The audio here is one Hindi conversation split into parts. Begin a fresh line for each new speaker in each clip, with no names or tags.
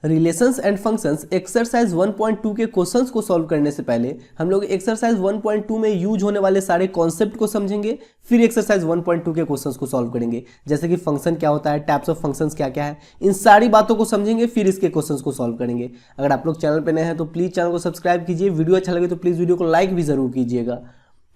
रिलेशंस एंड फंक्शंस एक्सरसाइज 1.2 के क्वेश्चंस को सॉल्व करने से पहले हम लोग एक्सरसाइज 1.2 में यूज होने वाले सारे कॉन्सेप्ट को समझेंगे, फिर एक्सरसाइज 1.2 के क्वेश्चंस को सॉल्व करेंगे। जैसे कि फंक्शन क्या होता है, टाइप्स ऑफ फंक्शंस क्या क्या है, इन सारी बातों को समझेंगे, फिर इसके क्वेश्चंस को सॉल्व करेंगे। अगर आप लोग चैनल पर नए हैं तो प्लीज़ चैनल को सब्सक्राइब कीजिए, वीडियो अच्छा लगे तो प्लीज़ वीडियो को लाइक भी जरूर कीजिएगा।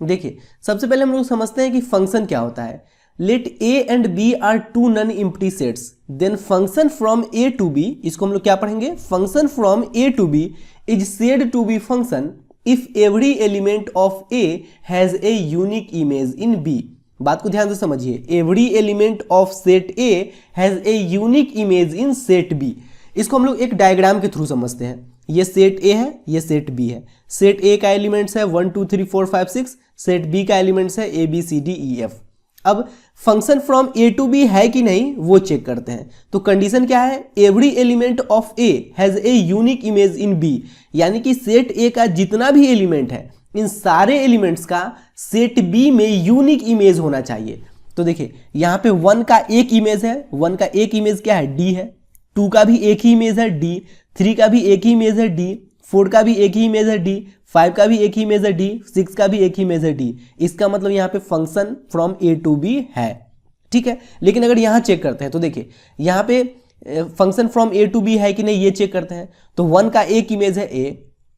देखिए, सबसे पहले हम लोग समझते हैं कि फंक्शन क्या होता है। Let a and b are two non-empty sets, then function from a to b, इसको हम लोग क्या पढ़ेंगे, function from a to b is said to be function if every element of a has a unique image in b। बात को ध्यान से समझिए, every element of set a has a unique image in set b। इसको हम लोग एक डायग्राम के थ्रू समझते हैं। ये सेट a है, ये सेट b है। सेट a का एलिमेंट्स है 1 2 3 4 5 6, सेट b का एलिमेंट्स है a b c d e f। अब function from A to B है कि नहीं वो चेक करते हैं। तो कंडीशन क्या है, every element of A has a unique image in B, यानी कि सेट ए का जितना भी एलिमेंट है इन सारे एलिमेंट्स का सेट बी में यूनिक इमेज होना चाहिए। तो देखिए यहाँ पे 1 का एक इमेज है, 1 का एक इमेज क्या है, डी है। 2 का भी एक ही इमेज है, डी। 3 का भी एक ही इमेज है, डी। 4 का भी एक ही इमेज है, डी। 5 का भी एक ही इमेज है, डी। 6 का भी एक ही इमेज है, डी। इसका मतलब यहाँ पे function from A to B है, ठीक है। लेकिन अगर यहाँ चेक करते हैं तो देखिए यहाँ पे function from A to B है कि नहीं ये चेक करते हैं। तो 1 का एक इमेज है ए,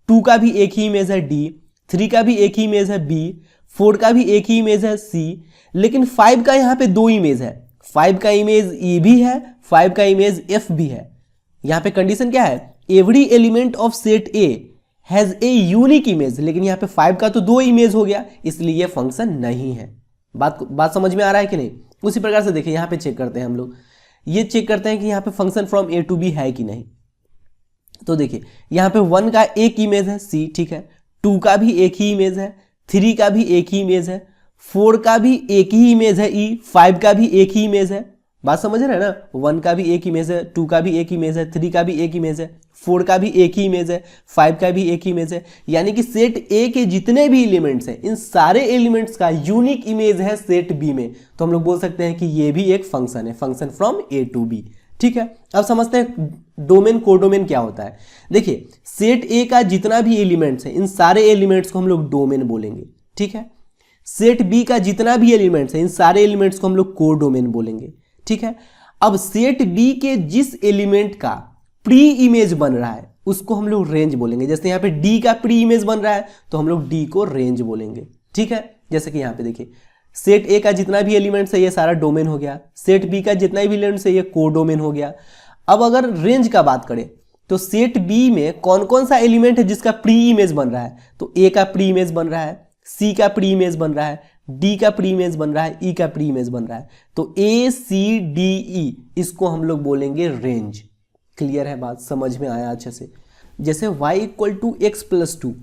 2 का भी एक ही इमेज है, डी। 3 का भी एक ही इमेज है, बी। 4 का भी एक ही इमेज है, सी। लेकिन 5 का यहाँ पे 2 इमेज है। 5 का इमेज ई भी है, 5 का इमेज एफ भी है। यहाँ पे कंडीशन क्या है, every element of set A has a unique image, लेकिन यहाँ पे 5 का तो 2 इमेज हो गया, इसलिए ये फंक्शन नहीं है। बात समझ में आ रहा है कि नहीं। उसी प्रकार से देखिए यहाँ पे चेक करते हैं हम लोग, ये चेक करते हैं कि यहाँ पे function from A to B है कि नहीं। तो देखिए यहाँ पे 1 का एक इमेज है, सी, ठीक है। 2 का भी एक ही इमेज है, 3 का भी एक ही इमेज है, 4 का भी एक ही इमेज है, ई। 5 का भी एक ही इमेज है। बात समझ रहे हैं ना, 1 का भी एक इमेज है, 2 का भी एक इमेज है, 3 का भी एक इमेज है, 4 का भी एक ही इमेज है, 5 का भी एक ही इमेज है। यानी कि सेट ए के जितने भी एलिमेंट्स हैं इन सारे एलिमेंट्स का यूनिक इमेज है सेट बी में। तो हम लोग बोल सकते हैं कि ये भी एक फंक्शन है, function from A to B, ठीक है। अब समझते हैं डोमेन कोडोमेन क्या होता है। देखिए सेट ए का जितना भी एलिमेंट्स है इन सारे एलिमेंट्स को हम लोग डोमेन बोलेंगे, ठीक है। सेट बी का जितना भी एलिमेंट्स है इन सारे एलिमेंट्स को हम लोग कोडोमेन बोलेंगे, ठीक है। अब सेट बी के जिस एलिमेंट का प्री इमेज बन रहा है उसको हम लोग रेंज बोलेंगे। जैसे यहाँ पे डी का प्री इमेज बन रहा है तो हम लोग डी को रेंज बोलेंगे, ठीक है। जैसे कि यहाँ पे देखिए सेट ए का जितना भी एलिमेंट्स है ये सारा डोमेन हो गया, सेट बी का जितना भी एलिमेंट्स है ये कोडोमेन हो गया। अब अगर रेंज का बात करें तो सेट बी में कौन कौन सा एलिमेंट है जिसका प्री इमेज बन रहा है, तो ए का प्री इमेज बन रहा है, सी का प्री इमेज बन रहा है, डी का प्री इमेज बन रहा है, ई का प्री इमेज बन रहा है। तो ए सी डी ई इसको हम लोग बोलेंगे रेंज। क्लियर है बात, समझ में आया अच्छे से। जैसे y equal to X plus 2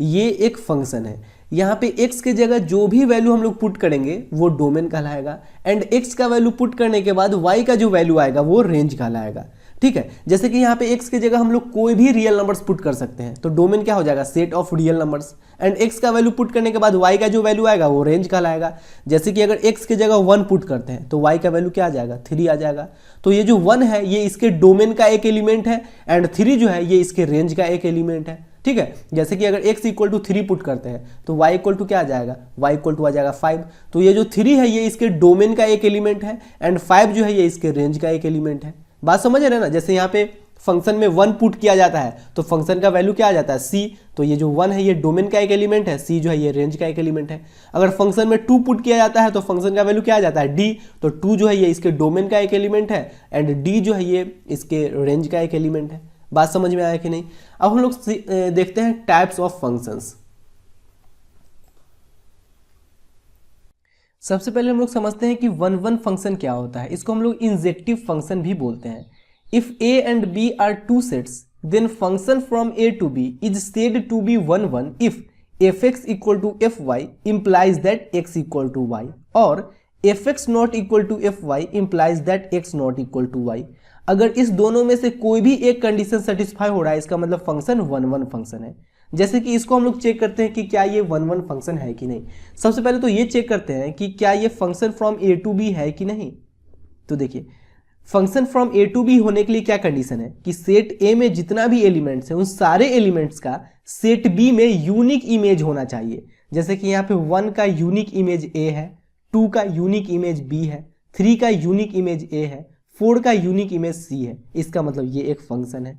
ये एक फंक्शन है। यहाँ पे x के जगह जो भी वैल्यू हम लोग पुट करेंगे वो डोमेन कहलाएगा, एंड x का वैल्यू पुट करने के बाद y का जो वैल्यू आएगा वो रेंज कहलाएगा, ठीक है। जैसे कि यहाँ पे x के जगह हम लोग कोई भी रियल नंबर्स पुट कर सकते हैं तो डोमेन क्या हो जाएगा, set of real numbers, and x का वैल्यू पुट करने के बाद y का जो वैल्यू आएगा वो रेंज कहलाएगा। जैसे कि अगर x के जगह 1 पुट करते हैं तो y का वैल्यू क्या आ जाएगा, 3 आ जाएगा। तो ये जो 1 है ये इसके डोमेन का एक एलिमेंट है, एंड 3 जो है ये इसके रेंज का एक एलिमेंट है, ठीक है। जैसे कि अगर x इक्वल टू 3 पुट करते हैं तो y इक्वल टू क्या आ जाएगा, y इक्वल टू आ जाएगा 5। तो ये जो 3 है ये इसके डोमेन का एक एलिमेंट है, एंड 5 जो है ये इसके रेंज का एक एलिमेंट है। बात समझ रहे हैं ना। जैसे यहाँ पे फंक्शन में 1 पुट किया जाता है तो फंक्शन का वैल्यू क्या आ जाता है, c। तो ये जो 1 है ये डोमेन का एक एलिमेंट है, c जो है ये रेंज का एक एलिमेंट है। अगर फंक्शन में 2 पुट किया जाता है तो फंक्शन का वैल्यू क्या आ जाता है, d। तो 2 जो है ये इसके डोमेन का एक एलिमेंट है, एंड d जो है ये इसके रेंज का एक एलिमेंट है। बात समझ में आया कि नहीं। अब हम लोग देखते हैं टाइप्स ऑफ फंक्शंस। सबसे पहले हम लोग समझते हैं कि 1 फंक्शन क्या होता है। इसको हम लोग इंजेक्टिव फंक्शन भी बोलते हैं। If a and b are two sets, then function from a to b is said to be 1 if fx equal to fy implies that x equal to y, or fx not equal to fy implies that x not equal to y। अगर इस दोनों में से कोई भी एक कंडीशन सेटिस्फाई हो रहा है इसका मतलब फंक्शन 1 फंक्शन है। जैसे कि इसको हम लोग चेक करते हैं कि क्या ये 1 फंक्शन है कि नहीं। सबसे पहले तो ये चेक करते हैं कि क्या ये function from A to B है कि नहीं। तो देखिए function from A to B होने के लिए क्या कंडीशन है कि सेट ए में जितना भी एलिमेंट्स है उन सारे एलिमेंट्स का सेट बी में यूनिक इमेज होना चाहिए। जैसे कि यहाँ पे 1 का यूनिक इमेज ए है, 2 का यूनिक इमेज बी है, 3 का यूनिक इमेज ए है, 4 का यूनिक इमेज सी है। इसका मतलब ये एक फंक्शन है।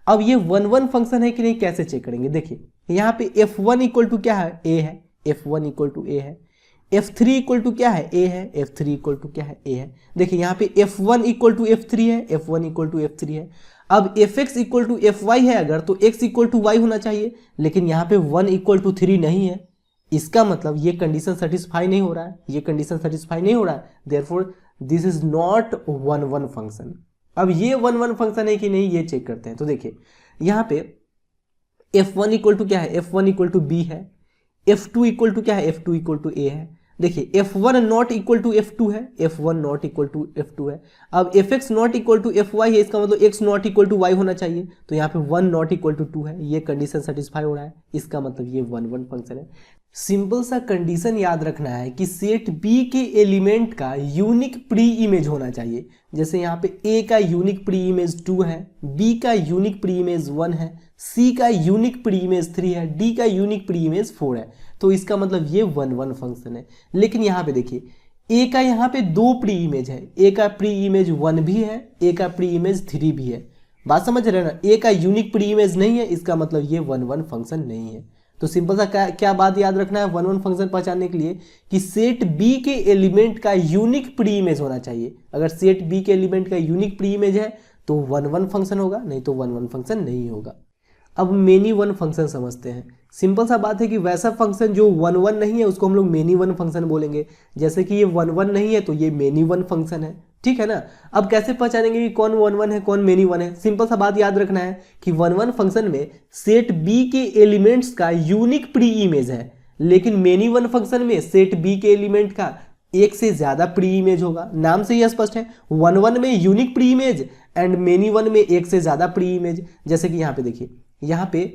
अब ये 1 फंक्शन है कि नहीं कैसे चेक करेंगे, देखिए यहाँ पे f1 इक्वल टू क्या है, ए है, f1 इक्वल टू ए है, f3 इक्वल टू क्या है, ए है, f3 इक्वल टू क्या है, ए है। देखिए यहाँ पे f1 इक्वल टू f3 है, f1 इक्वल टू f3 है। अब fx इक्वल टू fy है अगर, तो x इक्वल टू y होना चाहिए, लेकिन यहाँ पे 1 इक्वल टू 3 नहीं है। इसका मतलब ये कंडीशन सेटिस्फाई नहीं हो रहा है, ये कंडीशन सेटिस्फाई नहीं हो रहा है, therefore this is not 1 function. अब ये 1 फंक्शन है कि नहीं ये चेक करते हैं। तो देखिए यहाँ पे f1 इक्वल टू क्या है, f1 इक्वल टू b है, f2 इक्वल टू क्या है, f2 इक्वल टू a है। देखिए f1 not equal to f2 है, f1 not equal to f2 है। अब fx not equal to fy है, इसका मतलब x not equal to y होना चाहिए, तो यहाँ पे 1 नॉट इक्वल टू 2 है, ये कंडीशन सेटिस्फाई हो रहा है। इसका मतलब ये 1 फंक्शन है। सिंपल सा कंडीशन याद रखना है कि सेट B के एलिमेंट का यूनिक प्री इमेज होना चाहिए। जैसे यहाँ पे A का यूनिक प्री इमेज 2 है, B का यूनिक प्री इमेज 1 है, C का यूनिक प्री इमेज 3 है, D का यूनिक प्री इमेज 4 है। तो इसका मतलब ये 1 फंक्शन है। लेकिन यहाँ पे देखिए A का यहाँ पे 2 प्री इमेज है, A का प्री इमेज 1 भी है, A का प्री इमेज 3 भी है। बात समझ रहे हैं ना, A का यूनिक प्री इमेज नहीं है, इसका मतलब ये 1 फंक्शन नहीं है। तो सिंपल सा क्या बात याद रखना है 1 फंक्शन पहचानने के लिए कि सेट बी के एलिमेंट का यूनिक प्री इमेज होना चाहिए। अगर सेट बी के एलिमेंट का यूनिक प्री इमेज है तो 1 फंक्शन होगा, नहीं तो 1 फंक्शन नहीं होगा। अब मेनी 1 फंक्शन समझते हैं। सिंपल सा बात है कि वैसा फंक्शन जो 1 नहीं है उसको हम लोग मेनी 1 फंक्शन बोलेंगे। जैसे कि ये 1 नहीं है तो ये मेनी 1 फंक्शन है, ठीक है ना। अब कैसे पहचानेंगे कि कौन 1 है कौन मेनी 1 है। सिंपल सा बात याद रखना है कि 1 फंक्शन में सेट बी के एलिमेंट्स का यूनिक प्री इमेज है, लेकिन मेनी 1 फंक्शन में सेट बी के एलिमेंट का एक से ज्यादा प्री इमेज होगा। नाम से यह स्पष्ट है, 1 में unique pre image and many 1 में एक से ज्यादा प्री इमेज। जैसे कि यहाँ पे देखिए, यहाँ पे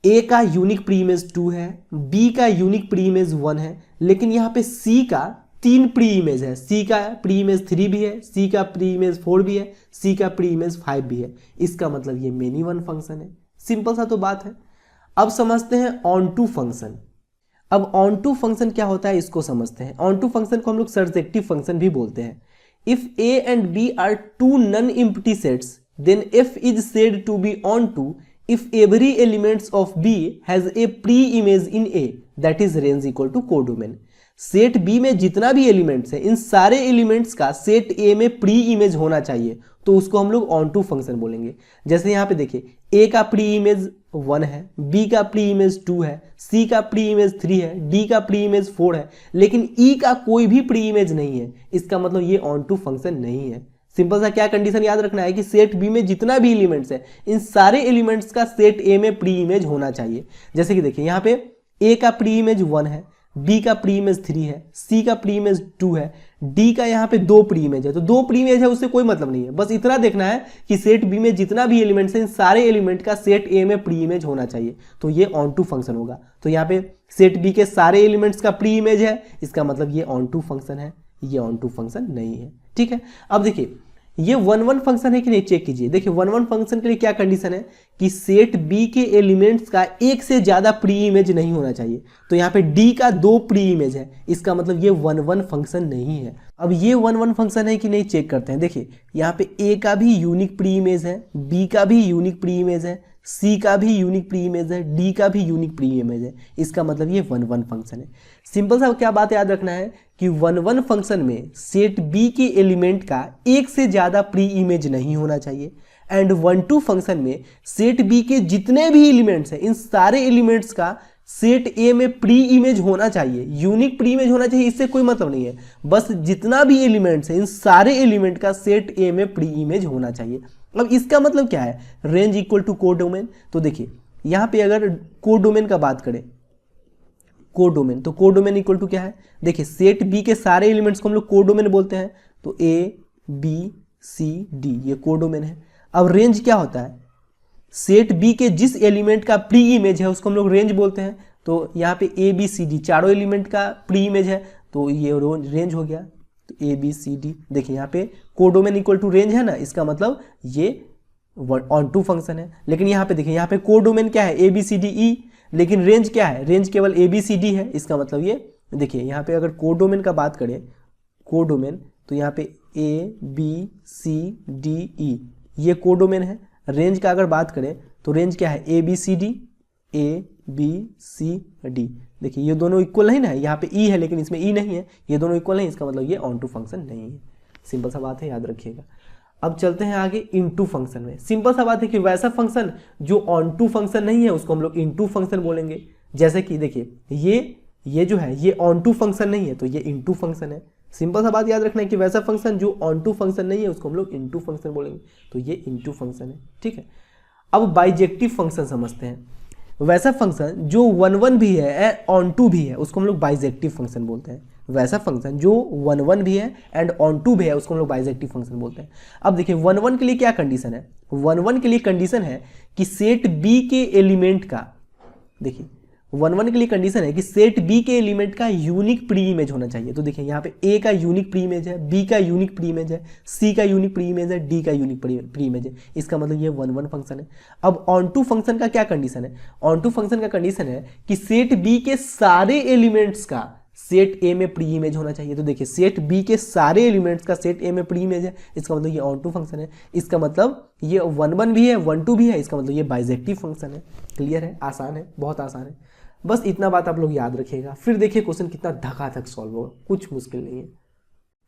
A का यूनिक प्री इमेज 2 है, B का यूनिक प्री इमेज 1 है, लेकिन यहाँ पे C का 3 प्री इमेज है। C का प्री इमेज 3 भी है, C का प्री इमेज 4 भी है, C का प्री इमेज 5 भी है। इसका मतलब ये मेनी 1 फंक्शन है। सिंपल सा तो बात है। अब समझते हैं ऑन टू फंक्शन। अब ऑन टू फंक्शन क्या होता है इसको समझते हैं। ऑन टू फंक्शन को हम लोग सर्जेक्टिव फंक्शन भी बोलते हैं। If A and B are two non-empty sets, then F is said to be onto if every elements of B has a pre-image in A, that is range equal to codomain। Set B में जितना भी एलिमेंट्स है इन सारे एलिमेंट्स का सेट ए में प्री इमेज होना चाहिए, तो उसको हम लोग ऑन टू फंक्शन बोलेंगे। जैसे यहाँ पे देखिए ए का प्री इमेज 1 है, बी का प्री इमेज 2 है, सी का प्री इमेज 3 है, डी का प्री इमेज 4 है, लेकिन ई का कोई भी प्री इमेज नहीं है। इसका मतलब ये ऑन टू फंक्शन नहीं है। सिंपल सा क्या कंडीशन याद रखना है कि सेट बी में जितना भी एलिमेंट्स है इन सारे एलिमेंट्स का सेट ए में प्री इमेज होना चाहिए। जैसे कि देखिए यहाँ पे ए का प्री इमेज 1 है, बी का प्री इमेज 3 है, सी का प्री इमेज 2 है, डी का यहाँ पे 2 प्री इमेज है। तो 2 प्री इमेज है उससे कोई मतलब नहीं है, बस इतना देखना है कि सेट बी में जितना भी एलिमेंट्स है इन सारे एलिमेंट का सेट ए में प्री इमेज होना चाहिए, तो ये ऑन टू फंक्शन होगा। तो यहाँ पे सेट बी के सारे एलिमेंट्स का प्री इमेज है, इसका मतलब ये ऑन टू फंक्शन है, ये ऑन टू फंक्शन नहीं है, ठीक है। अब देखिए ये 1 फंक्शन है कि नहीं चेक कीजिए। देखिए 1 फंक्शन के लिए क्या कंडीशन है कि सेट बी के एलिमेंट्स का एक से ज्यादा प्री इमेज नहीं होना चाहिए। तो यहाँ पे डी का 2 प्री इमेज है, इसका मतलब ये 1 फंक्शन नहीं है। अब ये 1 फंक्शन है कि नहीं चेक करते हैं। देखिए यहाँ पे ए का भी यूनिक प्री इमेज है, बी का भी यूनिक प्री इमेज है, सी का भी यूनिक प्री इमेज है, डी का भी यूनिक प्री इमेज है। इसका मतलब ये 1 फंक्शन है। सिंपल सा क्या बात याद रखना है कि 1 फंक्शन में सेट बी के एलिमेंट का एक से ज्यादा प्री इमेज नहीं होना चाहिए, एंड 1 फंक्शन में सेट बी के जितने भी एलिमेंट्स हैं इन सारे एलिमेंट्स का सेट ए में प्री इमेज होना चाहिए। यूनिक प्री इमेज होना चाहिए इससे कोई मतलब नहीं है, बस जितना भी एलिमेंट्स है इन सारे एलिमेंट का सेट ए में प्री इमेज होना चाहिए। अब इसका मतलब क्या है, रेंज इक्वल टू कोडोमेन। तो देखिए यहाँ पे अगर कोडोमेन का बात करें, कोडोमेन, तो कोडोमेन इक्वल टू क्या है, देखिए सेट बी के सारे एलिमेंट्स को हम लोग कोडोमेन बोलते हैं। तो ए बी सी डी ये कोडोमेन है। अब रेंज क्या होता है, सेट बी के जिस एलिमेंट का प्री इमेज है उसको हम लोग रेंज बोलते हैं। तो यहाँ पे ए बी सी डी चारों एलिमेंट का प्री इमेज है, तो ये रेंज हो गया। तो ए बी सी डी, देखिए यहाँ पे कोडोमेन इक्वल टू रेंज है ना, इसका मतलब ये ऑन टू फंक्शन है। लेकिन यहाँ पे देखिए, यहाँ पे कोडोमेन क्या है, A B C D E, लेकिन रेंज क्या है, रेंज केवल ए बी सी डी है। इसका मतलब ये देखिए यहाँ पे अगर कोडोमेन का बात करें, कोडोमेन, तो यहाँ पे ए बी सी डी ई ये कोडोमेन है। रेंज का अगर बात करें तो रेंज क्या है, A B C D, A B C D. देखिए ये दोनों इक्वल नहीं ना, यहाँ पे ई है लेकिन इसमें ई नहीं है, ये दोनों इक्वल नहीं, इसका मतलब ये ऑन टू फंक्शन नहीं है। सिंपल सा बात है, याद रखिएगा। अब चलते हैं आगे इनटू फंक्शन में। सिंपल सा बात है कि वैसा फंक्शन जो ऑन टू फंक्शन नहीं है उसको हम लोग इनटू फंक्शन बोलेंगे। जैसे कि देखिए ये जो है ये ऑन टू फंक्शन नहीं है तो ये इनटू फंक्शन है। सिंपल सा बात याद रखना है कि वैसा फंक्शन जो ऑन टू फंक्शन नहीं है उसको हम लोग इनटू फंक्शन बोलेंगे, तो ये इनटू फंक्शन है। ठीक है, अब बाइजेक्टिव फंक्शन समझते हैं। वैसा फंक्शन जो 1 भी है ऑन टू भी है उसको हम लोग बाइजेक्टिव फंक्शन बोलते हैं। वैसा फंक्शन जो 1 भी है एंड ऑन टू भी है उसको हम लोग बाइजेक्टिव फंक्शन बोलते हैं। अब देखिए 1 के लिए क्या कंडीशन है, 1 के लिए कंडीशन है कि सेट बी के एलिमेंट का, देखिए 1 के लिए कंडीशन है कि सेट बी के एलिमेंट का यूनिक प्री इमेज होना चाहिए। तो देखिए यहाँ पे ए का यूनिक प्री इमेज है, बी का यूनिक प्री इमेज है, सी का यूनिक प्री इमेज है, डी का यूनिक प्री इमेज है। इसका मतलब ये 1 फंक्शन है। अब ऑन टू फंक्शन का क्या कंडीशन है, ऑन टू फंक्शन का कंडीशन है कि सेट बी के सारे एलिमेंट्स का सेट ए में प्री इमेज होना चाहिए। तो देखिए सेट बी के सारे एलिमेंट्स का सेट ए में प्री इमेज है, इसका मतलब ये ऑन टू फंक्शन है। इसका मतलब ये 1 भी है 1 भी है, इसका मतलब ये बाइजेक्टिव फंक्शन है। क्लियर है, आसान है, बहुत आसान है। बस इतना बात आप लोग याद रखिएगा। फिर देखिए क्वेश्चन कितना धकाधक सॉल्व होगा, कुछ मुश्किल नहीं है।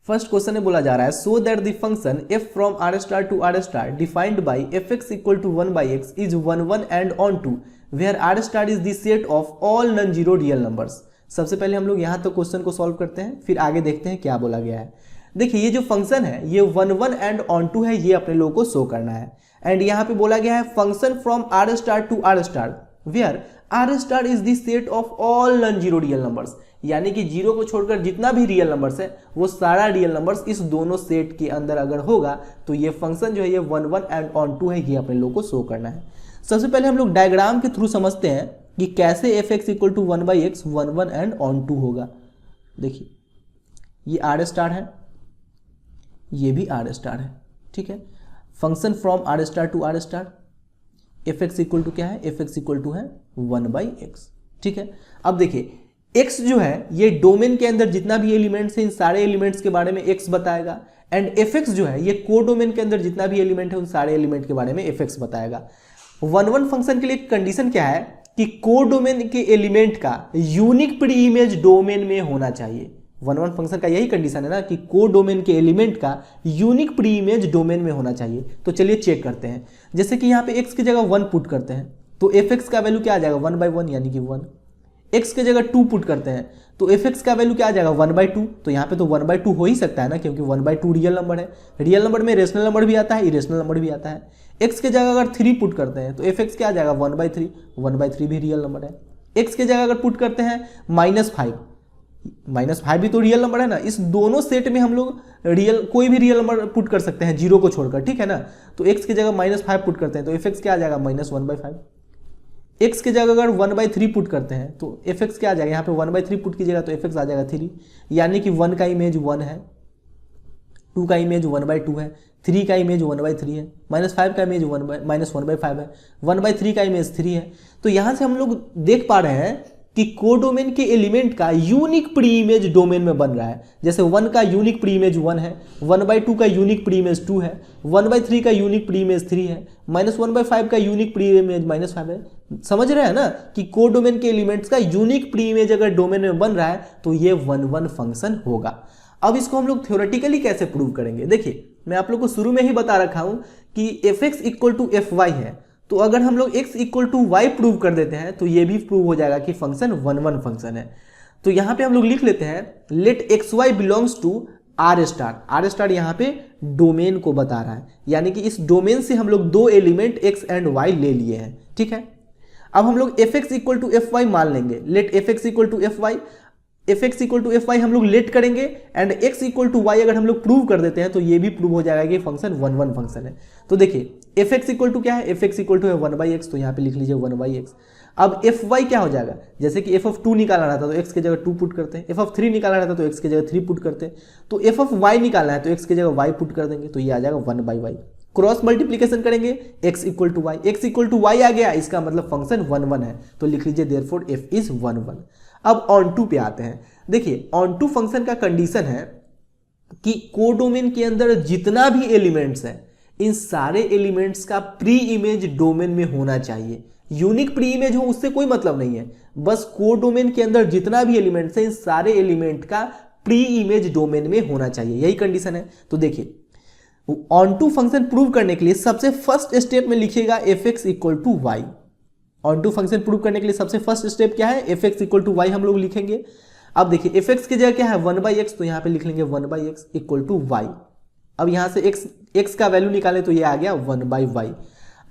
फर्स्ट क्वेश्चन में बोला जा रहा है so that the function f from r star to r star defined by fx equal to 1/x is 1 and onto where r star is the set of all non zero real numbers. सबसे पहले हम लोग यहाँ तक क्वेश्चन को सॉल्व करते हैं, फिर आगे देखते हैं क्या बोला गया है। देखिए ये जो फंक्शन है ये 1 एंड ऑन टू है, ये अपने लोगों को शो करना है। एंड यहाँ पे बोला गया है function from r star to r star where r star is the set of all non zero real numbers, यानी कि जीरो को छोड़कर जितना भी रियल नंबर्स है वो सारा रियल नंबर्स इस दोनों सेट के अंदर अगर होगा तो ये फंक्शन जो है ये 1 एंड ऑन टू है, ये अपने लोग को शो करना है। सबसे पहले हम लोग डायग्राम के थ्रू समझते हैं कि कैसे fx equal to 1/x 1 and onto होगा। देखिए ये r स्टार है, ये भी r स्टार है। ठीक है, function from r star to r star, fx equal to क्या है, fx इक्वल टू है 1/x। ठीक है, अब देखिए x जो है ये डोमेन के अंदर जितना भी एलिमेंट्स है इन सारे एलिमेंट्स के बारे में x बताएगा, एंड fx जो है ये कोडोमेन के अंदर जितना भी एलिमेंट है उन सारे एलिमेंट के बारे में fx बताएगा। 1 फंक्शन के लिए कंडीशन क्या है कि कोडोमेन के एलिमेंट का यूनिक प्री इमेज डोमेन में होना चाहिए। 1 फंक्शन का यही कंडीशन है ना कि कोडोमेन के एलिमेंट का यूनिक प्री इमेज डोमेन में होना चाहिए। तो चलिए चेक करते हैं, जैसे कि यहाँ पे x की जगह 1 पुट करते हैं तो fx का वैल्यू क्या आ जाएगा 1/1 यानी कि 1। x की जगह 2 पुट करते हैं तो fx का वैल्यू क्या आ जाएगा 1/2। तो यहाँ पे तो 1/2 हो ही सकता है ना, क्योंकि 1/2 रियल नंबर है। रियल नंबर में रेशनल नंबर भी आता है, इरेशनल नंबर भी आता है। x की जगह अगर 3 पुट करते हैं तो fx क्या आ जाएगा 1/3, 1/3 भी रियल नंबर है। x की जगह अगर पुट करते हैं -5 भी तो रियल नंबर है ना। इस दोनों सेट में हम लोग कोई भी रियल नंबर पुट कर सकते हैं जीरो को छोड़कर, ठीक है ना। तो x की जगह -5 पुट करते हैं तो fx क्या आ जाएगा -1/5। x की जगह अगर 1/3 पुट करते हैं तो fx क्या आ जाएगा, यहाँ पे 1/3 पुट कीजिएगा तो fx आ जाएगा 3, यानी कि 1 का इमेज 1 है, 2 का इमेज 1/2 है, 3 का इमेज 1/3 है, -5 का इमेज -1/5 है, 1/3 का इमेज 3 है। तो यहाँ से हम लोग देख पा रहे हैं कि कोडोमेन के एलिमेंट का यूनिक प्री इमेज डोमेन में बन रहा है। जैसे 1 का यूनिक प्री इमेज 1 है, 1/2 का यूनिक प्री इमेज 2 है, 1/3 का यूनिक प्री इमेज 3 है, -1/5 का यूनिक प्री इमेज -5 है। समझ रहे हैं ना कि कोडोमेन के एलिमेंट्स का यूनिक प्री इमेज अगर डोमेन में बन रहा है तो ये 1 फंक्शन होगा। अब इसको हम लोग थ्योरेटिकली कैसे प्रूव करेंगे, देखिए मैं आप लोग को शुरू में ही बता रखा हूं कि fx इक्वल टू fy है, तो अगर हम लोग x equal to y prove कर देते हैं तो ये भी प्रूव हो जाएगा कि फंक्शन 1 फंक्शन है। तो यहाँ पे हम लोग लिख लेते हैं let xy belongs to r star. r star यहाँ पे डोमेन को बता रहा है, यानी कि इस डोमेन से हम लोग 2 एलिमेंट x एंड y ले लिए हैं। ठीक है, अब हम लोग fx इक्वल टू fy मान लेंगे। Let fx equal to fy, F x equal to F Y हम लोग लेट करेंगे and x equal to Y अगर हम लोग प्रूव कर देते हैं तो ये भी प्रूव हो जाएगा कि फंक्शन वन वन फंक्शन है। तो देखिए एफ एक्स इक्वल टू क्या है, एफ एक्स इक्वल टू है वन बाई एक्स, तो यहाँ पे लिख लीजिए वन बाई एक्स। अब एफ वाई क्या हो जाएगा, जैसे कि एफ ऑफ 2 निकालना रहता तो एक्स की जगह 2 पुट करते हैं, एफ ऑफ 3 निकालना रहता तो एक्स की जगह 3 पुट करते हैं, तो एफ ऑफ वाई निकालना है तो एक्स की जगह वाई पुट कर देंगे, तो ये आ जाएगा one by y. Cross multiplication करेंगे x equal to y, x equal to y आ गया, इसका मतलब फंक्शन वन वन है, तो लिख लीजिए therefore f is one one. अब ऑन टू पे आते हैं। देखिए ऑन टू फंक्शन का कंडीशन है कि कोडोमेन के अंदर जितना भी एलिमेंट्स है इन सारे एलिमेंट्स का प्री इमेज डोमेन में होना चाहिए। यूनिक प्री इमेज हो उससे कोई मतलब नहीं है, बस कोडोमेन के अंदर जितना भी एलिमेंट्स है इन सारे एलिमेंट का प्री इमेज डोमेन में होना चाहिए, यही कंडीशन है। तो देखिए ऑन टू फंक्शन प्रूव करने के लिए सबसे फर्स्ट स्टेप में लिखिएगा F x equal to Y. Onto function prove करने के लिए सबसे फर्स्ट स्टेप क्या है, F x equal to Y हम लोग लिखेंगे। अब देखिए एफ एक्स की जगह क्या है वन बाई एक्स, तो यहाँ पे लिख लेंगे one by X equal to Y. अब यहाँ से एक्स का वैल्यू निकाले तो ये आ गया वन बाई वाई।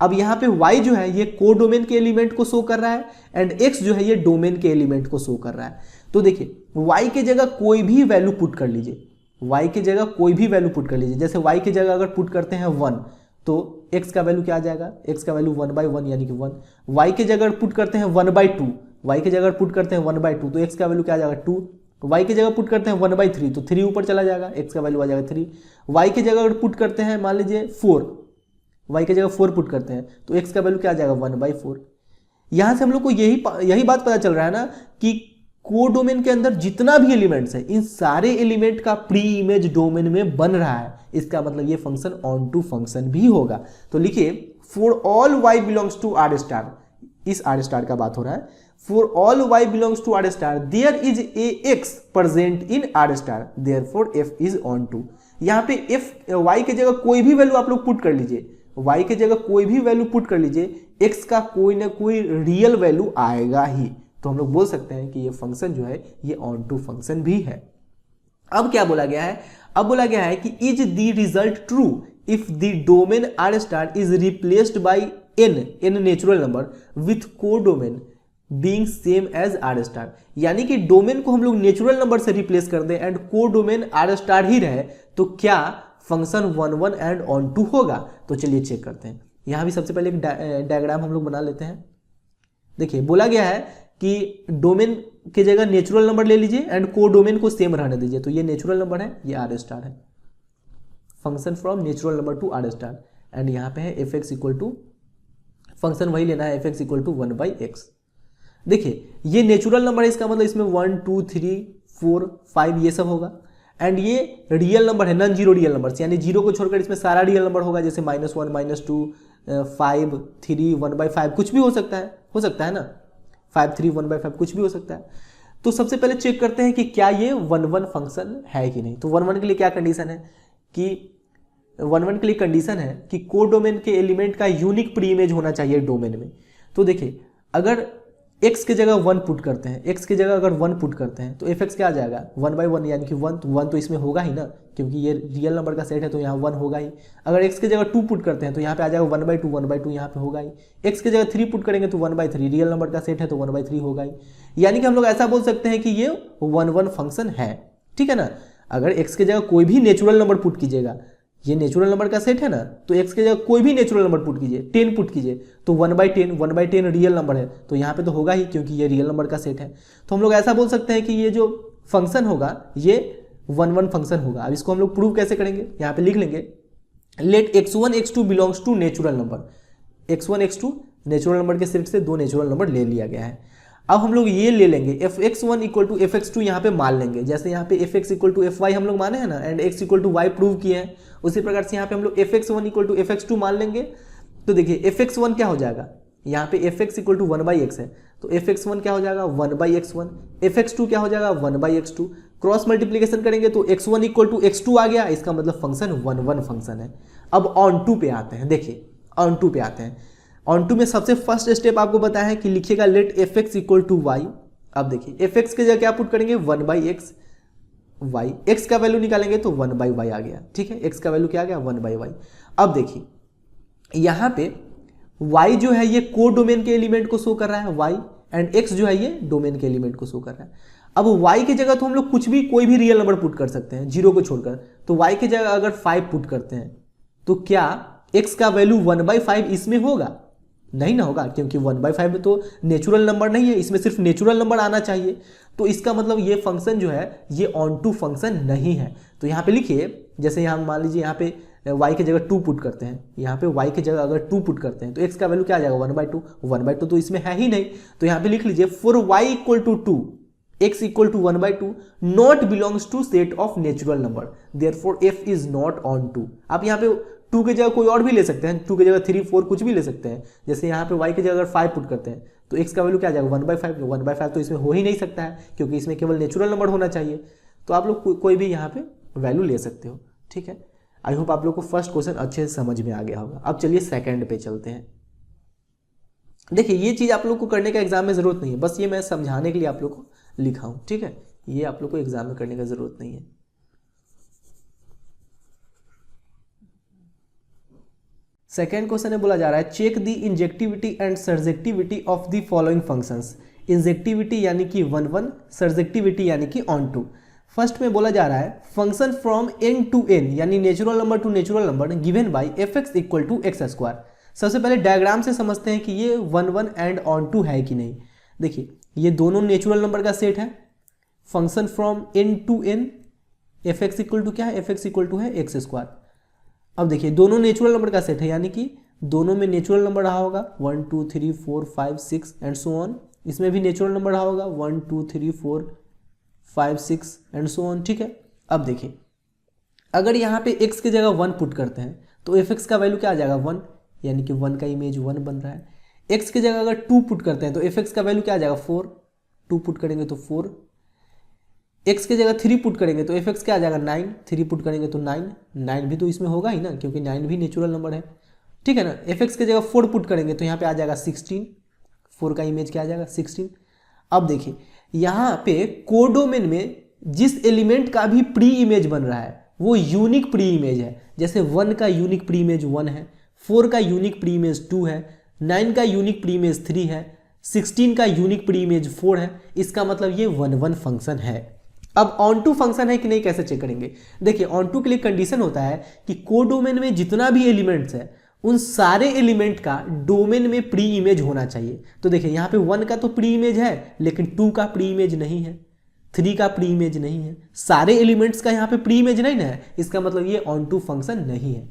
अब यहाँ पे y जो है ये कोडोमेन के एलिमेंट को शो कर रहा है एंड x जो है ये डोमेन के एलिमेंट को शो कर रहा है। तो देखिए y के जगह कोई भी वैल्यू पुट कर लीजिए, y के जगह कोई भी वैल्यू पुट कर लीजिए। जैसे y की जगह अगर पुट करते हैं 1 तो x का वैल्यू क्या आ जाएगा, x का वैल्यू 1/1 यानी कि 1। y की जगह पुट करते हैं 1/2, y की जगह पुट करते हैं 1/2 तो x का वैल्यू क्या आ जाएगा 2। y की जगह पुट करते हैं 1/3 तो 3 ऊपर चला जाएगा, x का वैल्यू आ जाएगा 3। y की जगह अगर पुट करते हैं मान लीजिए 4, y की जगह 4 पुट करते हैं तो x का वैल्यू क्या आ जाएगा 1/4। यहां से हम लोग को यही बात पता चल रहा है ना कि कोडोमेन के अंदर जितना भी एलिमेंट्स है इन सारे एलिमेंट का प्री इमेज डोमेन में बन रहा है, इसका मतलब ये फंक्शन ऑन टू फंक्शन भी होगा। तो लिखिए for all y belongs to R star, इस आर स्टार का बात हो रहा है, for all y belongs to R star there is a x present in R star therefore f is onto. यहाँ पे y की जगह कोई भी वैल्यू आप लोग पुट कर लीजिए, y की जगह कोई भी वैल्यू पुट कर लीजिए, x का कोई ना कोई रियल वैल्यू आएगा ही, तो हम लोग बोल सकते हैं कि ये फंक्शन जो है ये ऑन टू फंक्शन भी है। अब क्या बोला गया है, अब बोला गया है कि is the result true if the domain R star is replaced by n natural number with codomain being same as R star. यानी कि डोमेन को हम लोग नेचुरल नंबर से रिप्लेस कर दें एंड कोडोमेन आर स्टार ही रहे तो क्या function one one and onto होगा। तो चलिए चेक करते हैं। यहां भी सबसे पहले एक डायग्राम हम लोग बना लेते हैं। देखिए बोला गया है कि डोमेन की जगह नेचुरल नंबर ले लीजिए एंड कोडोमेन को सेम रहने दीजिए, तो ये नेचुरल नंबर है, ये आर स्टार है, function from natural number to R star and यहाँ पे है F x equal to, function वही लेना है F x equal to 1/x। देखिए ये नेचुरल नंबर है, इसका मतलब इसमें 1 2 3 4 5 ये सब होगा एंड ये रियल नंबर है, नॉन जीरो रियल नंबर, यानी जीरो को छोड़कर इसमें सारा रियल नंबर होगा, जैसे -1 -2 5 3 1/5 कुछ भी हो सकता है ना, 5 3 1/5 कुछ भी हो सकता है। तो सबसे पहले चेक करते हैं कि क्या ये 1 फंक्शन है कि नहीं। तो 1 के लिए क्या कंडीशन है कि 1 के लिए कंडीशन है कि कोडोमेन के एलिमेंट का यूनिक प्री इमेज होना चाहिए डोमेन में। तो देखिए अगर x की जगह 1 पुट करते हैं, x की जगह अगर 1 पुट करते हैं तो एफ एक्स क्या आ जाएगा 1/1 यानी कि 1, तो 1 तो इसमें होगा ही ना, क्योंकि ये रियल नंबर का सेट है तो यहाँ 1 होगा ही। अगर x की जगह 2 पुट करते हैं तो यहाँ पे आ जाएगा 1/2 यहाँ पे होगा ही। x की जगह 3 पुट करेंगे तो 1/3, रियल नंबर का सेट है तो 1/3 होगा ही। यानी कि हम लोग ऐसा बोल सकते हैं कि ये 1 फंक्शन है, ठीक है ना। अगर x की जगह कोई भी नेचुरल नंबर पुट कीजिएगा, ये नेचुरल नंबर का सेट है ना, तो x की जगह कोई भी नेचुरल नंबर पुट कीजिए, 10 पुट कीजिए तो 1/10 रियल नंबर है तो यहाँ पे तो होगा ही क्योंकि ये रियल नंबर का सेट है। तो हम लोग ऐसा बोल सकते हैं कि ये जो फंक्शन होगा ये 1 फंक्शन होगा। अब इसको हम लोग प्रूव कैसे करेंगे, यहाँ पे लिख लेंगे let x1 x2 belongs to natural number, x1 x2 natural number के सेट से 2 नेचुरल नंबर ले लिया गया है। अब हम लोग ये ले लेंगे fx1 इक्वल टू fx2 यहाँ पे मान लेंगे, जैसे यहाँ पे fx इक्वल टू fy हम लोग माने हैं ना and x equal to y prove किए हैं, उसी प्रकार से यहाँ पे हम लोग fx1 इक्वल टू fx2 मान लेंगे। तो देखिए fx1 क्या हो जाएगा, यहाँ पे fx इक्वल टू 1/x है तो fx1 क्या हो जाएगा 1/x1, fx2 क्या हो जाएगा 1/x2। क्रॉस मल्टीप्लीकेशन करेंगे तो x1 इक्वल टू x2 आ गया, इसका मतलब फंक्शन 1 फंक्शन है। अब ऑन टू पे आते हैं। देखिए ऑन टू पे आते हैं, ऑन टू में सबसे फर्स्ट स्टेप आपको बताया है कि लिखिएगा let F x equal to Y. अब देखिए एफ एक्स की जगह क्या पुट करेंगे 1/x, y x का वैल्यू निकालेंगे तो 1/y आ गया, ठीक है, x का वैल्यू क्या आ गया 1/y। अब देखिए यहाँ पे y जो है ये कोडोमेन के एलिमेंट को शो कर रहा है y एंड x जो है ये डोमेन के एलिमेंट को शो कर रहा है। अब y की जगह तो हम लोग कुछ भी कोई भी रियल नंबर पुट कर सकते हैं जीरो को छोड़कर, तो y की जगह अगर 5 पुट करते हैं तो क्या x का वैल्यू 1/5 इसमें होगा? नहीं ना होगा, क्योंकि 1/5 तो नेचुरल नंबर नहीं है, इसमें सिर्फ नेचुरल नंबर आना चाहिए। तो इसका मतलब ये फंक्शन जो है ये ऑन टू फंक्शन नहीं है। तो यहाँ पे लिखिए, जैसे यहाँ मान लीजिए यहाँ पे y की जगह 2 पुट करते हैं, यहाँ पे y की जगह अगर 2 पुट करते हैं तो x का वैल्यू क्या आ जाएगा 1/2, 1/2 तो इसमें है ही नहीं। तो यहाँ पे लिख लीजिए for y equal to 2 x equal to 1/2 not belongs to set of natural number, therefore f is not onto. आप यहाँ पे 2 की जगह कोई और भी ले सकते हैं, 2 की जगह 3 4 कुछ भी ले सकते हैं। जैसे यहाँ पे y की जगह अगर 5 पुट करते हैं तो x का वैल्यू क्या आ जाएगा 1/5, 1/5 तो इसमें हो ही नहीं सकता है, क्योंकि इसमें केवल नेचुरल नंबर होना चाहिए। तो आप लोग कोई भी यहाँ पे वैल्यू ले सकते हो, ठीक है। आई होप आप लोग को फर्स्ट क्वेश्चन अच्छे से समझ में आ गया होगा। अब चलिए सेकंड पे चलते हैं। देखिए ये चीज आप लोग को करने का एग्जाम में जरूरत नहीं है, बस ये मैं समझाने के लिए आप लोग को लिखा हूं, ठीक है। ये आप लोग को एग्जाम में करने का जरूरत नहीं है। सेकेंड क्वेश्चन में बोला जा रहा है check the injectivity and surjectivity of the following functions. Injectivity यानी कि 1 1, सर्जेक्टिविटी यानी कि ऑन टू। फर्स्ट में बोला जा रहा है function from n to n यानी natural number to natural number given by fx equal to X square. सबसे पहले डायग्राम से समझते हैं कि ये 1 1 एंड ऑन टू है कि नहीं। देखिए ये दोनों नेचुरल नंबर का सेट है, function from n to n, fx equal to क्या है, fx इक्वल टू है एक्स स्क्वायर। अब देखिए दोनों नेचुरल नंबर का सेट है, यानी कि दोनों में नेचुरल नंबर रहा होगा 1 2 3 4 5 6 एंड सो ऑन। इसमें भी नेचुरल नंबर रहा होगा 1 2 3 4 5 6 एंड सो ऑन, ठीक है। अब देखिए अगर यहाँ पे x की जगह 1 पुट करते हैं तो fx का वैल्यू क्या आ जाएगा 1, यानी कि 1 का इमेज 1 बन रहा है। x की जगह अगर 2 पुट करते हैं तो fx का वैल्यू क्या आ जाएगा 4, 2 पुट करेंगे तो 4। x की जगह 3 पुट करेंगे तो fx क्या आ जाएगा 9, 3 पुट करेंगे तो 9, 9 भी तो इसमें होगा ही ना, क्योंकि 9 भी नेचुरल नंबर है, ठीक है ना। fx की जगह 4 पुट करेंगे तो यहाँ पे आ जाएगा 16, 4 का इमेज क्या आ जाएगा 16। अब देखिए यहाँ पे कोडोमेन में जिस एलिमेंट का भी प्री इमेज बन रहा है वो यूनिक प्री इमेज है। जैसे 1 का यूनिक प्री इमेज 1 है, 4 का यूनिक प्री इमेज 2 है, 9 का यूनिक प्री इमेज 3 है, 16 का यूनिक प्री इमेज 4 है। इसका मतलब ये 1 1 फंक्शन है। अब ऑन टू फंक्शन है कि नहीं कैसे चेक करेंगे। देखिए ऑन टू के लिए कंडीशन होता है कि कोडोमेन में जितना भी एलिमेंट्स है उन सारे एलिमेंट का डोमेन में प्री इमेज होना चाहिए। तो देखिए यहाँ पे 1 का तो प्री इमेज है, लेकिन 2 का प्री इमेज नहीं है, 3 का प्री इमेज नहीं है, सारे एलिमेंट्स का यहाँ पे प्री इमेज नहीं ना है। इसका मतलब ये ऑन टू फंक्शन नहीं है।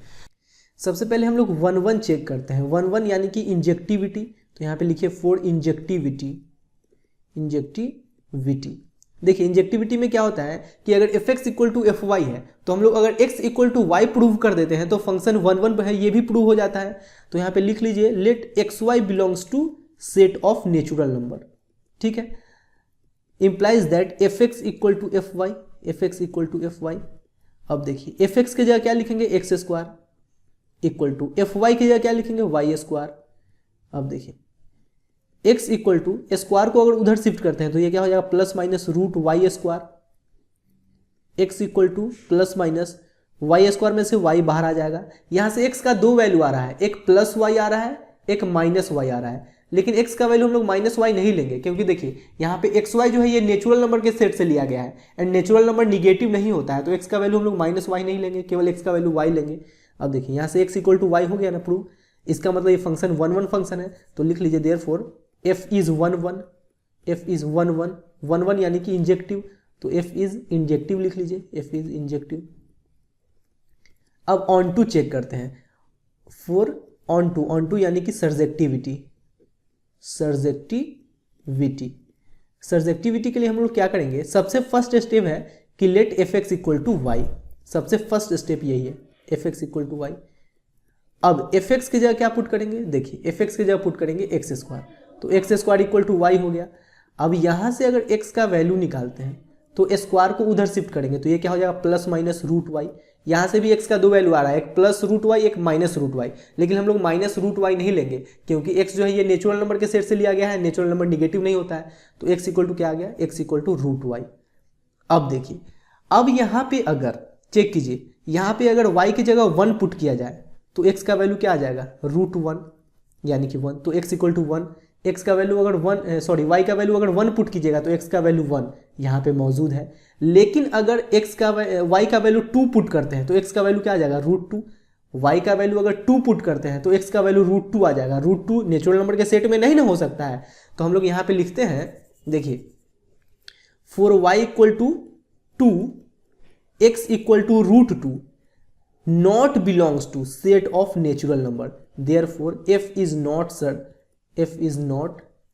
सबसे पहले हम लोग 1 1 चेक करते हैं। 1 1 यानी कि इंजेक्टिविटी, तो यहाँ पे लिखिए फॉर इंजेक्टिविटी, इंजेक्टिविटी। देखिए इंजेक्टिविटी में क्या होता है कि अगर fx equal to F Y है तो हम लोग अगर x equal to Y prove कर देते हैं तो फंक्शन 1 1 है ये भी प्रूव हो जाता है। तो यहाँ पे लिख लीजिए let x Y belongs to set of natural number, ठीक है। Implies that fx equal to F Y, fx equal to F Y. अब देखिए fx की जगह क्या लिखेंगे X square equal to F Y की जगह क्या लिखेंगे वाई स्क्वायर। अब देखिए x इक्वल टू स्क्वायर को अगर उधर शिफ्ट करते हैं तो ये क्या हो जाएगा plus minus root Y square. x equal to plus minus Y square में से y बाहर आ जाएगा। यहाँ से x का 2 वैल्यू आ रहा है, एक प्लस y आ रहा है, एक माइनस y आ रहा है। लेकिन x का वैल्यू हम लोग माइनस y नहीं लेंगे, क्योंकि देखिए यहाँ पे एक्स वाई जो है ये नेचुरल नंबर के सेट से लिया गया है एंड नेचुरल नंबर निगेटिव नहीं होता है। तो x का वैल्यू हम लोग माइनस y नहीं लेंगे, केवल x का वैल्यू y लेंगे। अब देखिए यहाँ से x इक्वल टू वाई हो गया ना प्रूव। इसका मतलब ये फंक्शन 1 1 फंक्शन है। तो लिख लीजिए therefore f is 1 1, f is 1 1, 1 1 यानी कि इंजेक्टिव, तो f इज इंजेक्टिव लिख लीजिए, f इज इंजेक्टिव। अब ऑन टू चेक करते हैं फॉर ऑन टू यानी कि सर्जेक्टिविटी, सर्जेक्टिविटी। सर्जेक्टिविटी के लिए हम लोग क्या करेंगे, सबसे फर्स्ट स्टेप है कि let fx equal to Y. सबसे फर्स्ट स्टेप यही है, fx इक्वल टू वाई। अब fx की जगह क्या पुट करेंगे, देखिए fx की जगह पुट करेंगे एक्स स्क्वायर, तो x square equal to Y हो गया। अब यहाँ से अगर x का वैल्यू निकालते हैं तो स्क्वायर को उधर शिफ्ट करेंगे तो ये क्या हो जाएगा प्लस माइनस रूट वाई। यहाँ से भी x का 2 वैल्यू आ रहा है, एक प्लस रूट वाई एक माइनस रूट वाई, लेकिन हम लोग माइनस रूट वाई नहीं लेंगे क्योंकि x जो है ये नेचुरल नंबर के सेट से लिया गया है, नेचुरल नंबर निगेटिव नहीं होता है। तो x इक्वल टू क्या आ गया, x equal to root Y. अब देखिए अब यहाँ पे अगर चेक कीजिए, यहाँ पे अगर y की जगह 1 पुट किया जाए तो x का वैल्यू क्या आ जाएगा रूट 1 यानी कि 1। तो x इक्वल टू 1, x का वैल्यू अगर 1 y का वैल्यू अगर 1 पुट कीजिएगा तो x का वैल्यू 1, यहाँ पे मौजूद है। लेकिन अगर x का y का वैल्यू 2 पुट करते हैं तो x का वैल्यू क्या आ जाएगा √2, y का वैल्यू अगर 2 पुट करते हैं तो x का वैल्यू √2 आ जाएगा। √2 नेचुरल नंबर के सेट में नहीं ना हो सकता है, तो हम लोग यहाँ पे लिखते हैं, देखिए for y equal to 2 x equal to √2 not belongs to set of natural number, therefore f is not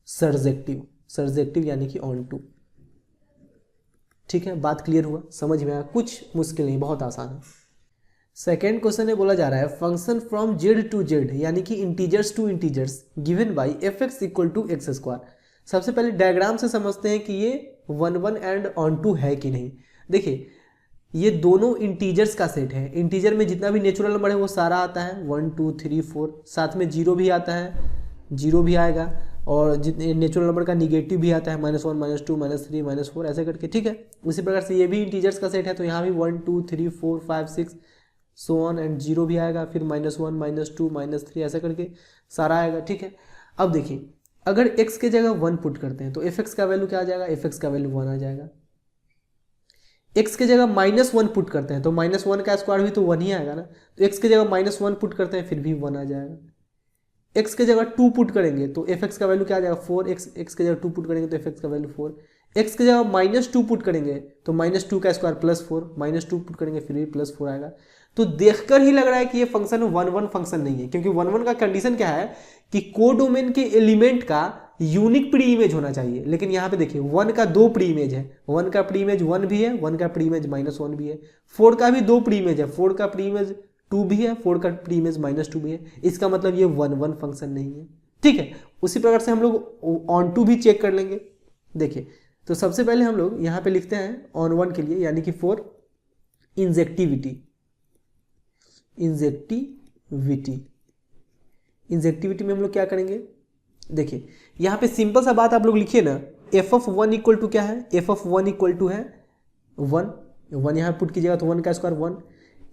surjective, surjective यानी कि ऑन टू। ठीक है, बात क्लियर हुआ, समझ में आया, कुछ मुश्किल नहीं, बहुत आसान है। सेकेंड क्वेश्चन में बोला जा रहा है function from z to z यानी कि integers to integers given by fx equal to X square. सबसे पहले डायग्राम से समझते हैं कि ये 1 1 एंड ऑन टू है कि नहीं। देखिए ये दोनों इंटीजर्स का सेट है, इंटीजर में जितना भी नेचुरल नंबर है वो सारा आता है 1 2 3 4, साथ में जीरो भी आता है, जीरो भी आएगा, और जितने नेचुरल नंबर का निगेटिव भी आता है -1 -2 -3 -4 ऐसे करके। ठीक है, उसी प्रकार से ये भी इंटीजर्स का सेट है, तो यहाँ भी 1 2 3 4 5 6 सो ऑन एंड जीरो भी आएगा, फिर -1 -2 -3 ऐसा करके सारा आएगा। ठीक है, अब देखिए अगर x के जगह 1 पुट करते हैं तो fx का वैल्यू क्या आ जाएगा, fx का वैल्यू 1 आ जाएगा। x के जगह -1 पुट करते हैं तो -1 का स्क्वायर भी तो 1 ही आएगा ना, तो x के जगह -1 पुट करते हैं फिर भी 1 आ जाएगा। x के जगह 2 पुट करेंगे तो fx का वैल्यू क्या आ जाएगा 4, x के जगह 2 पुट करेंगे तो fx का वैल्यू 4, x के जगह -2 पुट करेंगे तो -2 का स्क्वायर +4, -2 पुट करेंगे फिर भी +4 आएगा। तो देखकर ही लग रहा है कि ये फंक्शन 1 1 फंक्शन नहीं है, क्योंकि 1 1 का कंडीशन क्या है कि कोडोमेन के एलिमेंट का यूनिक प्री इमेज होना चाहिए। लेकिन यहाँ पे देखिए 1 का 2 प्री इमेज है, 1 का प्री इमेज 1 भी है, 1 का प्री इमेज -1 भी है, 4 का भी 2 प्री इमेज है, 4 का प्री इमेज 2 भी है, 4 का प्री इमेज -2 भी है। इसका मतलब ये 1 1 फंक्शन नहीं है। ठीक है, उसी प्रकार से हम लोग ऑन टू भी चेक कर लेंगे। देखिए तो सबसे पहले हम लोग यहाँ पे लिखते हैं ऑन 1 के लिए, यानी कि फॉर इंजेक्टिविटी, इंजेक्टिविटी में हम लोग क्या करेंगे, देखिए यहाँ पे सिंपल सा बात आप लोग लिखिए ना, f(1) इक्वल टू क्या है, f(1) इक्वल टू है 1 यहाँ पुट कीजिएगा तो 1 का स्क्वायर 1।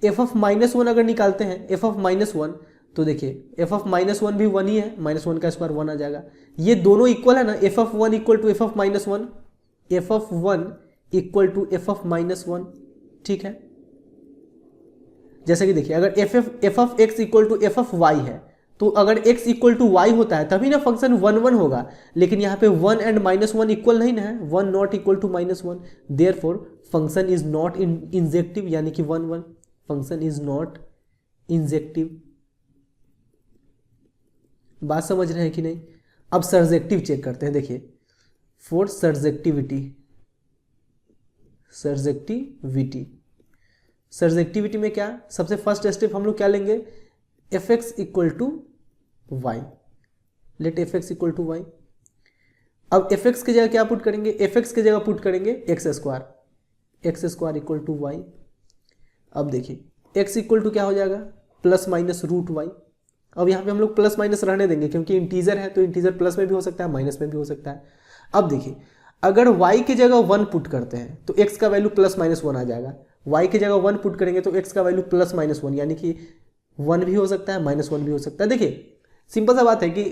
f(-1) अगर निकालते हैं f(-1) तो देखिए f(-1) भी 1 ही है, -1 का स्क्वायर 1 आ जाएगा। ये दोनों इक्वल है ना, f(1) equal to f(-1), f(1) equal to f(-1). ठीक है, जैसे कि देखिए अगर f(x) इक्वल टू f(y) है तो अगर x इक्वल टू y होता है तभी ना फंक्शन 1 1 होगा, लेकिन यहाँ पे 1 एंड -1 इक्वल नहीं ना है, 1 not equal to -1, therefore function is not injective, यानी कि 1 1 फंक्शन इज नॉट इंजेक्टिव। बात समझ रहे हैं कि नहीं। अब सर्जेक्टिव चेक करते हैं, देखिए फॉर सर्जेक्टिविटी में क्या, सबसे फर्स्ट स्टेप हम लोग क्या लेंगे, fx equal to Y, let fx equal to Y. अब fx की जगह क्या पुट करेंगे, fx की जगह पुट करेंगे X square equal to Y. अब देखिए x इक्वल टू क्या हो जाएगा, +-√y। अब यहाँ पे हम लोग प्लस माइनस रहने देंगे क्योंकि इंटीजर है, तो इंटीजर प्लस में भी हो सकता है माइनस में भी हो सकता है। अब देखिए अगर y की जगह 1 पुट करते हैं तो x का वैल्यू +-1 आ जाएगा, y की जगह 1 पुट करेंगे तो x का वैल्यू +-1 यानी कि 1 भी हो सकता है -1 भी हो सकता है। देखिए सिंपल सा बात है कि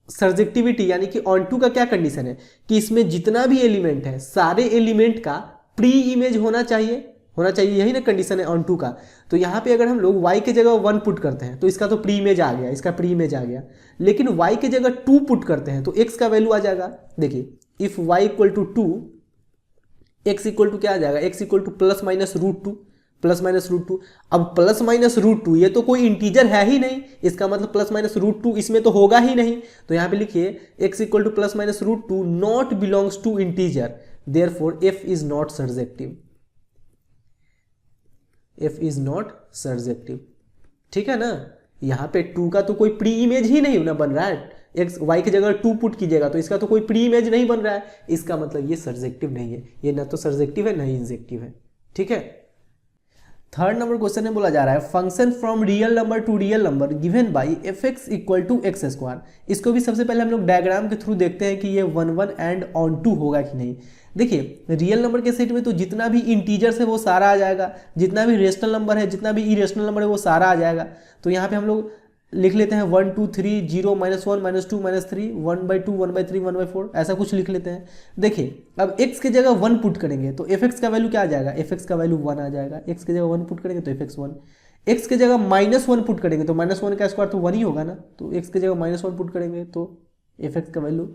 सर्जेक्टिविटी यानी कि ऑन टू का क्या कंडीशन है कि इसमें जितना भी एलिमेंट है सारे एलिमेंट का प्री इमेज होना चाहिए, यही ना कंडीशन है ऑन टू का। तो यहाँ पे अगर हम लोग y की जगह 1 पुट करते हैं तो इसका तो प्री इमेज आ गया, इसका प्री इमेज आ गया, लेकिन y की जगह 2 पुट करते हैं तो x का वैल्यू आ जाएगा। देखिए if y equal to 2, x equal to क्या आ जाएगा, x इक्वल टू +-√2, +-√2। अब +-√2 ये तो कोई इंटीजर है ही नहीं, इसका मतलब +-√2 इसमें तो होगा ही नहीं। तो यहाँ पे लिखिए x equal to +-√2 not belongs to integer, therefore f is not surjective, f is not surjective. ठीक है ना, यहाँ पे 2 का तो कोई प्री इमेज ही नहीं ना बन रहा है, x y की जगह 2 पुट कीजिएगा तो इसका तो कोई प्री इमेज नहीं बन रहा है, इसका मतलब ये सर्जेक्टिव नहीं है, ये ना तो सर्जेक्टिव है ना ही इंजेक्टिव है। ठीक है, थर्ड नंबर क्वेश्चन में बोला जा रहा है function from real number to real number given by fx equal to X square. इसको भी सबसे पहले हम लोग डायग्राम के थ्रू देखते हैं कि ये 1 1 एंड ऑन टू होगा कि नहीं। देखिए रियल नंबर के सेट में तो जितना भी इंटीजर्स है वो सारा आ जाएगा, जितना भी रेशनल नंबर है जितना भी इरेशनल नंबर है वो सारा आ जाएगा। तो यहाँ पे हम लोग लिख लेते हैं 1 2 3 0 -1 -2 -3 1/2 1/3 1/4 ऐसा कुछ लिख लेते हैं। देखिए अब x की जगह 1 पुट करेंगे तो fx का वैल्यू क्या आ जाएगा, fx का वैल्यू 1 आ जाएगा। x की जगह 1 पुट करेंगे तो fx 1, x की जगह -1 पुट करेंगे तो -1 का स्क्वायर तो 1 ही होगा ना, तो x की जगह -1 पुट करेंगे तो fx का वैल्यू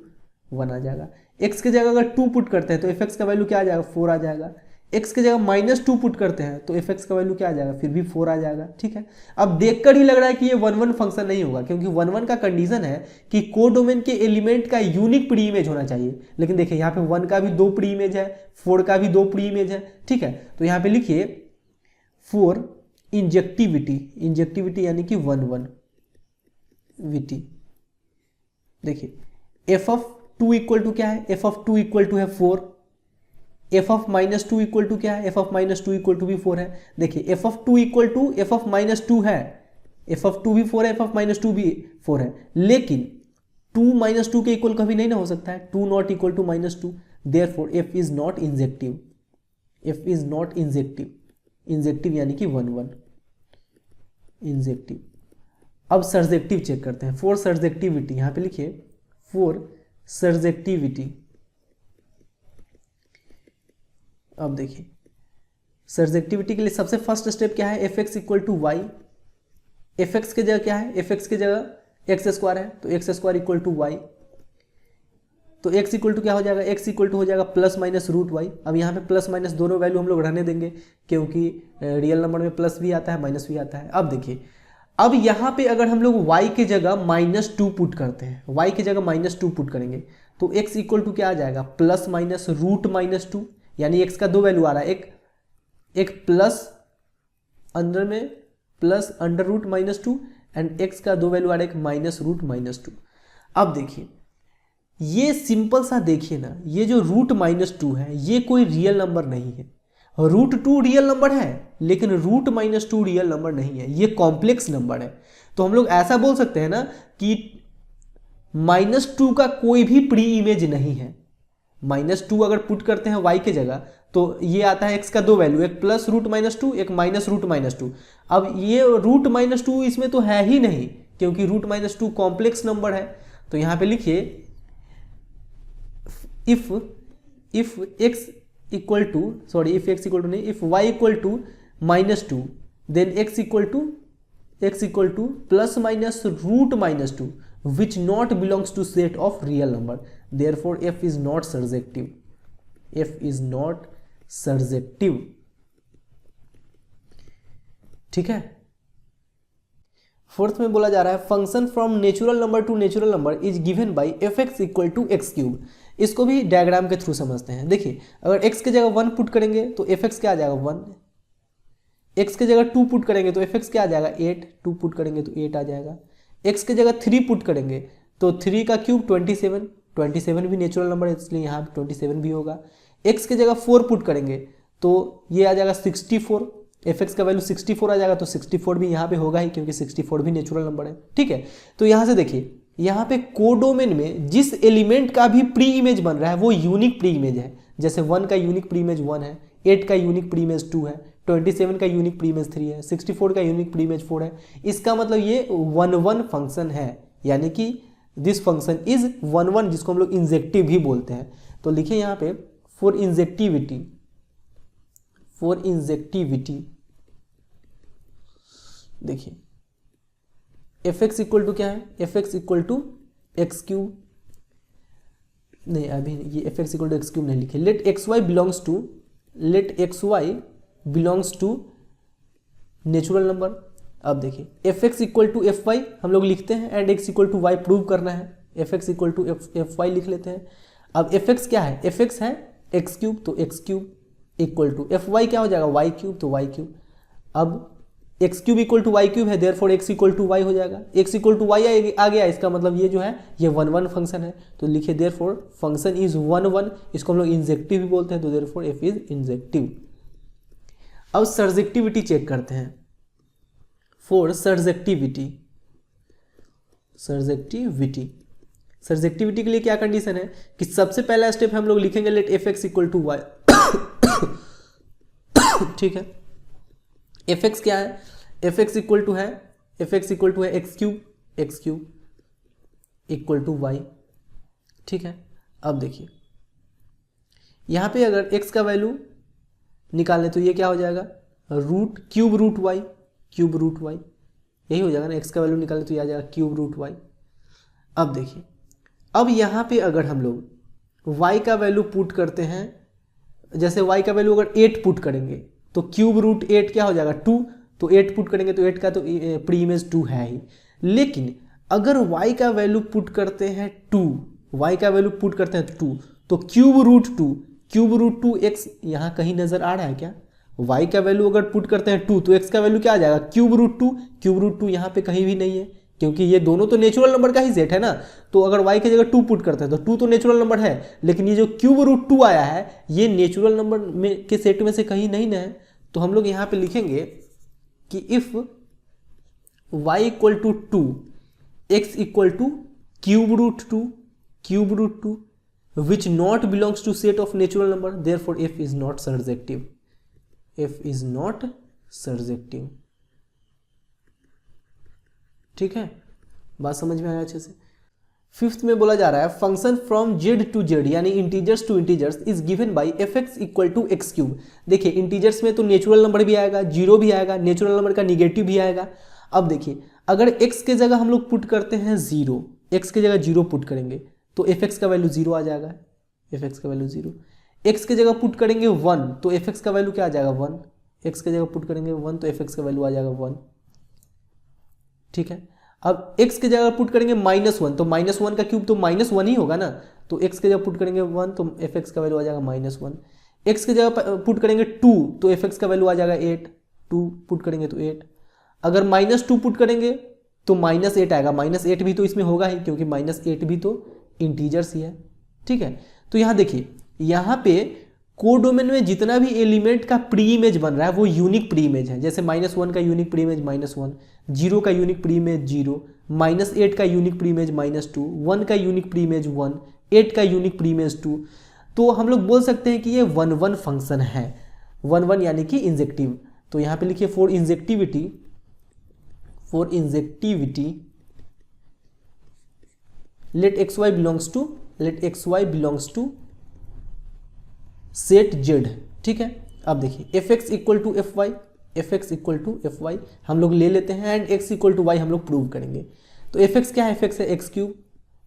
1 आ जाएगा। x की जगह अगर 2 पुट करते हैं तो fx का वैल्यू क्या आ जाएगा, 4 आ जाएगा। x की जगह -2 पुट करते हैं तो fx का वैल्यू क्या आ जाएगा, फिर भी 4 आ जाएगा। ठीक है, अब देखकर ही लग रहा है कि ये 1 1 फंक्शन नहीं होगा, क्योंकि 1 1 का कंडीशन है कि कोडोमेन के एलिमेंट का यूनिक प्री इमेज होना चाहिए। लेकिन देखिए यहाँ पे 1 का भी 2 प्री इमेज है, 4 का भी 2 प्री इमेज है। ठीक है, तो यहाँ पे लिखिए फॉर इंजेक्टिविटी, इंजेक्टिविटी यानी कि 1 1 विटी। देखिए एफ ऑफ 2 इक्वल टू क्या है, एफ ऑफ 2 इक्वल टू है 4, एफ ऑफ -2 इक्वल टू क्या है, एफ ऑफ -2 इक्वल टू भी 4 है। देखिए F of 2 equal to F of -2 है, एफ ऑफ 2 भी 4 है, एफ ऑफ -2 भी 4 है, लेकिन 2 -2 के इक्वल कभी नहीं ना हो सकता है, 2 not equal to -2, therefore F is not injective, F is not injective, injective यानी कि 1 1 इंजेक्टिव। अब सर्जेक्टिव चेक करते हैं, फॉर सर्जेक्टिविटी यहाँ पे लिखिए फॉर सर्जेक्टिविटी। अब देखिए सर्जेक्टिविटी के लिए सबसे फर्स्ट स्टेप क्या है, F x equal to Y, F x की जगह क्या है, एफ एक्स की जगह एक्स स्क्वायर है तो x square equal to y, तो x इक्वल टू क्या हो जाएगा, x इक्वल टू हो जाएगा प्लस माइनस रूट वाई। अब यहाँ पे प्लस माइनस दोनों वैल्यू हम लोग रहने देंगे, क्योंकि रियल नंबर में प्लस भी आता है माइनस भी आता है। अब देखिए अब यहाँ पे अगर हम लोग y की जगह -2 पुट करते हैं, y की जगह -2 पुट करेंगे तो x इक्वल टू क्या आ जाएगा, प्लस माइनस रूट -2, यानी x का 2 वैल्यू आ रहा है, एक प्लस अंदर में plus under root -2 and x का 2 वैल्यू आ रहा है, एक माइनस रूट -2। अब देखिए ये सिंपल सा देखिए ना, ये जो रूट -2 है ये कोई रियल नंबर नहीं है, रूट 2 रियल नंबर है लेकिन रूट -2 रियल नंबर नहीं है, ये कॉम्प्लेक्स नंबर है। तो हम लोग ऐसा बोल सकते हैं ना कि -2 का कोई भी प्री इमेज नहीं है। -2 अगर पुट करते हैं y की जगह तो ये आता है x का 2 वैल्यू, एक प्लस रूट -2 एक माइनस रूट -2। अब ये रूट -2 इसमें तो है ही नहीं, क्योंकि रूट -2 कॉम्प्लेक्स नंबर है। तो यहाँ पे लिखिए if x equal to if x equal to नहीं, if y equal to -2 then x equal to plus minus root -2 which not belongs to set of real number, therefore f is not surjective, f is not surjective। ठीक है, फोर्थ में बोला जा रहा है function from natural number to natural number is given by f x equal to x cube. इसको भी डायग्राम के थ्रू समझते हैं। देखिए अगर x की जगह 1 पुट करेंगे तो एफ एक्स क्या आ जाएगा 1, x की जगह 2 पुट करेंगे तो एफ एक्स क्या आ जाएगा 8, 2 पुट करेंगे तो 8 आ जाएगा। x की जगह 3 पुट करेंगे तो 3 का क्यूब 27, 27 भी नेचुरल नंबर है इसलिए यहाँ पे 27 भी होगा। x की जगह 4 पुट करेंगे तो ये आ जाएगा 64, एफ एक्स का वैल्यू 64 आ जाएगा, तो 64 भी यहाँ पे होगा ही क्योंकि 64 भी नेचुरल नंबर है। ठीक है, तो यहाँ से देखिए यहाँ पे कोडोमेन में जिस एलिमेंट का भी प्री इमेज बन रहा है वो यूनिक प्री इमेज है। जैसे 1 का यूनिक प्री इमेज 1 है, 8 का यूनिक प्री इमेज 2 है, 27 का यूनिक प्री इमेज 3 है, 64 का यूनिक प्री इमेज 4 है। इसका मतलब ये 1 1 फंक्शन है, यानी कि दिस फंक्शन इज 1 1, जिसको हम लोग इंजेक्टिव भी बोलते हैं। तो लिखिए यहाँ पे फॉर इंजेक्टिविटी, फॉर इंजेक्टिविटी देखिए एफ एक्स इक्वल टू क्या है, F x equal to x cube, नहीं अभी ये f x equal to x cube नहीं लिखे, let x Y belongs to, let x Y belongs to natural number. अब देखिए f x equal to F Y हम लोग लिखते हैं and x equal to Y prove करना है, F x equal to F Y लिख लेते हैं। अब एफ एक्स क्या है, एफ एक्स है एक्स क्यूब तो x cube equal to F y क्या हो जाएगा वाई क्यूब तो वाई क्यूब। अब x cube equal to y cube है, therefore x equal to Y हो जाएगा, एक्स इक्वल टू वाई आ गया, इसका मतलब ये जो है ये 1 1 फंक्शन है। तो लिखिए देयरफॉर फंक्शन इज 1 1, इसको हम लोग इंजेक्टिव भी बोलते हैं, तो देयरफॉर एफ इज इंजेक्टिव। अब सर्जेक्टिविटी चेक करते हैं, फॉर सर्जेक्टिविटी, सर्जेक्टिविटी, सर्जेक्टिविटी के लिए क्या कंडीशन है कि सबसे पहला स्टेप हम लोग लिखेंगे let F x equal to y. ठीक है, एफ एक्स क्या है, एफ एक्स इक्वल टू है एफ एक्स इक्वल टू है x cube equal to y. ठीक है, अब देखिए यहाँ पे अगर x का वैल्यू निकालें तो ये क्या हो जाएगा, क्यूब रूट वाई, यही हो जाएगा ना, x का वैल्यू निकालें तो ये आ जाएगा क्यूब रूट वाई। अब देखिए, अब यहाँ पे अगर हम लोग y का वैल्यू पुट करते हैं, जैसे y का वैल्यू अगर 8 पुट करेंगे तो क्यूब रूट 8 क्या हो जाएगा 2, तो 8 पुट करेंगे तो 8 का तो प्री इमेज 2 है ही। लेकिन अगर y का वैल्यू पुट करते हैं 2, तो क्यूब रूट 2 x यहाँ कहीं नजर आ रहा है क्या? y का वैल्यू अगर पुट करते हैं 2 तो x का वैल्यू क्या आ जाएगा क्यूब रूट 2 यहाँ पे कहीं भी नहीं है, क्योंकि ये दोनों तो नेचुरल नंबर का ही सेट है ना। तो अगर y की जगह 2 पुट करते हैं तो 2 तो नेचुरल नंबर है, लेकिन ये जो क्यूब रूट 2 आया है ये नेचुरल नंबर में के सेट में से कहीं नहीं ना है। तो हम लोग यहाँ पे लिखेंगे कि if y equal to 2 x equal to cube root 2 which not belongs to set of natural number, therefore f is not surjective। ठीक है, बात समझ में आया अच्छे से। फिफ्थ में बोला जा रहा है function from z to z यानी integers to integers is given by fx equal to x cube. देखिए इंटीजर्स में तो नेचुरल नंबर भी आएगा, जीरो भी आएगा, नेचुरल नंबर का निगेटिव भी आएगा। अब देखिए अगर x के जगह हम लोग पुट करते हैं 0, x के जगह 0 पुट करेंगे तो fx का वैल्यू 0 आ जाएगा, fx का वैल्यू 0। x के जगह पुट करेंगे 1 तो fx का वैल्यू क्या आ जाएगा 1, x के जगह पुट करेंगे 1 तो fx का वैल्यू आ जाएगा 1। ठीक है, अब x के जगह पुट करेंगे -1 तो -1 का क्यूब तो -1 ही होगा ना, तो x के जगह पुट करेंगे 1 तो fx का वैल्यू आ जाएगा -1। x के जगह पुट करेंगे 2 तो fx का वैल्यू आ जाएगा 8, 2 पुट करेंगे तो 8। अगर -2 पुट करेंगे तो -8 आएगा, -8 भी तो इसमें होगा ही क्योंकि -8 भी तो इंटीजर्स ही है। ठीक है, तो यहाँ देखिए यहाँ पे कोडोमेन में जितना भी एलिमेंट का प्री इमेज बन रहा है वो यूनिक प्री इमेज है। जैसे -1 का यूनिक प्री इमेज -1, 0 का यूनिक प्री इमेज 0, -8 का यूनिक प्री इमेज -2, 1 का यूनिक प्री इमेज 1, 8 का यूनिक प्री इमेज 2। तो हम लोग बोल सकते हैं कि ये 1-1 फंक्शन है, 1-1 यानी कि इंजेक्टिव। तो यहाँ पे लिखिए for injectivity let xy belongs to set z। ठीक है, अब देखिए fx इक्वल टू fy हम लोग ले लेते हैं and x equal to y हम लोग प्रूव करेंगे। तो fx क्या है, fx है एक्स क्यूब,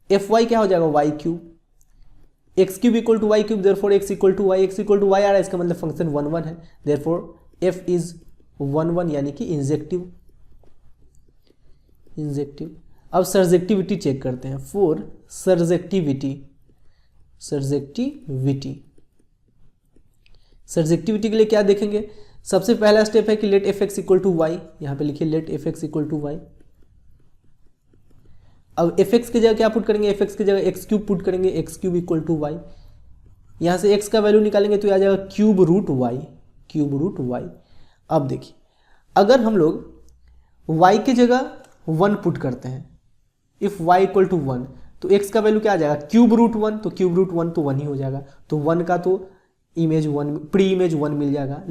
fy क्या हो जाएगा y cube, x cube equal to y cube, therefore x equal to y आ रहा है, इसका मतलब फंक्शन 1-1 है, देयरफॉर f इज 1-1 यानी कि इंजेक्टिव। अब सर्जेक्टिविटी चेक करते हैं। फॉर सर्जेक्टिविटी के लिए क्या देखेंगे, सबसे पहला स्टेप है कि let fx equal to y, यहाँ पे लिखिए let fx equal to Y. अब fx की जगह क्या पुट करेंगे, fx की जगह एक्स क्यूब पुट करेंगे, x cube equal to y. यहाँ से x का वैल्यू निकालेंगे तो आ जाएगा क्यूब रूट वाई। अब देखिए अगर हम लोग y की जगह 1 पुट करते हैं, इफ y इक्वल टू 1 तो x का वैल्यू क्या आ जाएगा क्यूब रूट 1, तो क्यूब रूट 1 तो 1 ही हो जाएगा, तो 1 का तो इमेज 1 प्री इमेज 1 मिल जाएगा।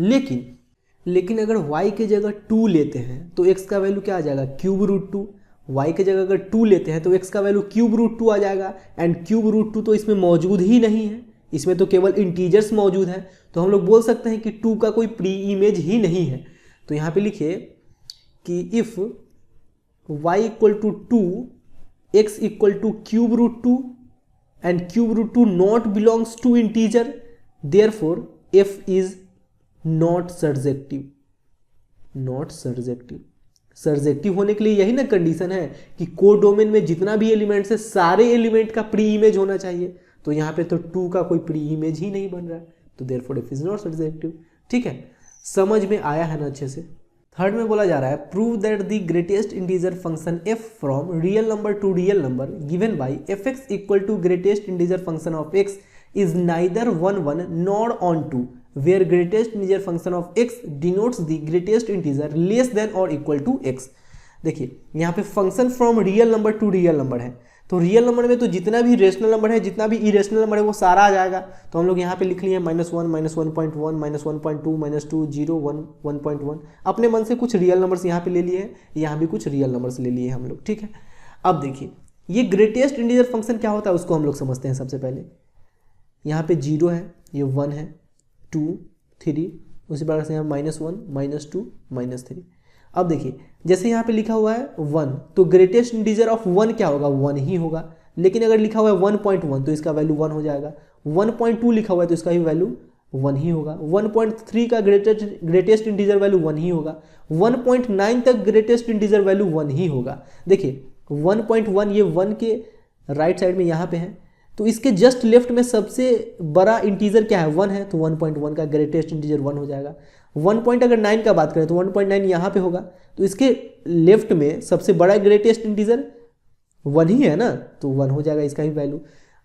लेकिन अगर y की जगह 2 लेते हैं तो x का वैल्यू क्या आ जाएगा क्यूब रूट 2। y की जगह अगर 2 लेते हैं तो x का वैल्यू क्यूब रूट 2 आ जाएगा, एंड क्यूब रूट 2 तो इसमें मौजूद ही नहीं है, इसमें तो केवल इंटीजर्स मौजूद है। तो हम लोग बोल सकते हैं कि 2 का कोई प्री इमेज ही नहीं है। तो यहाँ पे लिखिए कि if y equal to 2 x equal to cube root 2 and cube root 2 not belongs to integer, therefore f is not surjective. Surjective होने के लिए यही ना कंडीशन है कि कोडोमेन में जितना भी एलिमेंट्स है सारे एलिमेंट का प्री इमेज होना चाहिए। तो यहाँ पे तो 2 का कोई प्री इमेज ही नहीं बन रहा है, तो therefore f is not surjective. ठीक है, समझ में आया है ना अच्छे से। थर्ड में बोला जा रहा है prove that the greatest integer function f from real number to real number given by fx equal to greatest integer function of x is neither 1-1 nor on 2 where greatest integer function of x denotes the greatest integer less than और इक्वल टू x। देखिए यहाँ पे function from real number to real number है, तो रियल नंबर में तो जितना भी रेशनल नंबर है, जितना भी इरेशनल नंबर है, वो सारा आ जाएगा। तो हम लोग यहाँ पे लिख लिए -1, -1.1, -1.2, -2, 0, 1, 1.1। अपने मन से कुछ रियल नंबर्स यहाँ पे ले लिए हैं, यहाँ भी कुछ रियल नंबर्स ले लिए हम लोग, ठीक है। अब देखिए ये ग्रेटेस्ट इंटीजर फंक्शन क्या होता है उसको हम लोग समझते हैं। सबसे पहले यहाँ पे 0 है, ये 1 है, 2, 3, उसी प्रकार से यहाँ -1, -2, -3। अब देखिए जैसे यहाँ पे लिखा हुआ है 1, तो ग्रेटेस्ट इंटीजर ऑफ 1 क्या होगा, 1 ही होगा। लेकिन अगर लिखा हुआ है 1.1 तो इसका वैल्यू 1 हो जाएगा। 1.2 लिखा हुआ है तो इसका भी वैल्यू 1 ही होगा। 1.3 का ग्रेटेस्ट इंटीजर वैल्यू 1 ही होगा। 1.9 तक ग्रेटेस्ट इंटीजर वैल्यू 1 ही होगा। देखिए 1.1 ये 1 के राइट साइड में यहाँ पे है, तो इसके जस्ट लेफ्ट में सबसे बड़ा इंटीजर क्या है, 1 है, तो 1.1 का ग्रेटेस्ट इंटीजर 1 हो जाएगा। 1.9 का बात करें तो 1.9 यहाँ पे होगा, तो इसके लेफ्ट में सबसे बड़ा ग्रेटेस्ट इंटीजर 1 ही है ना, तो 1 हो जाएगा इसका ही वैल्यू।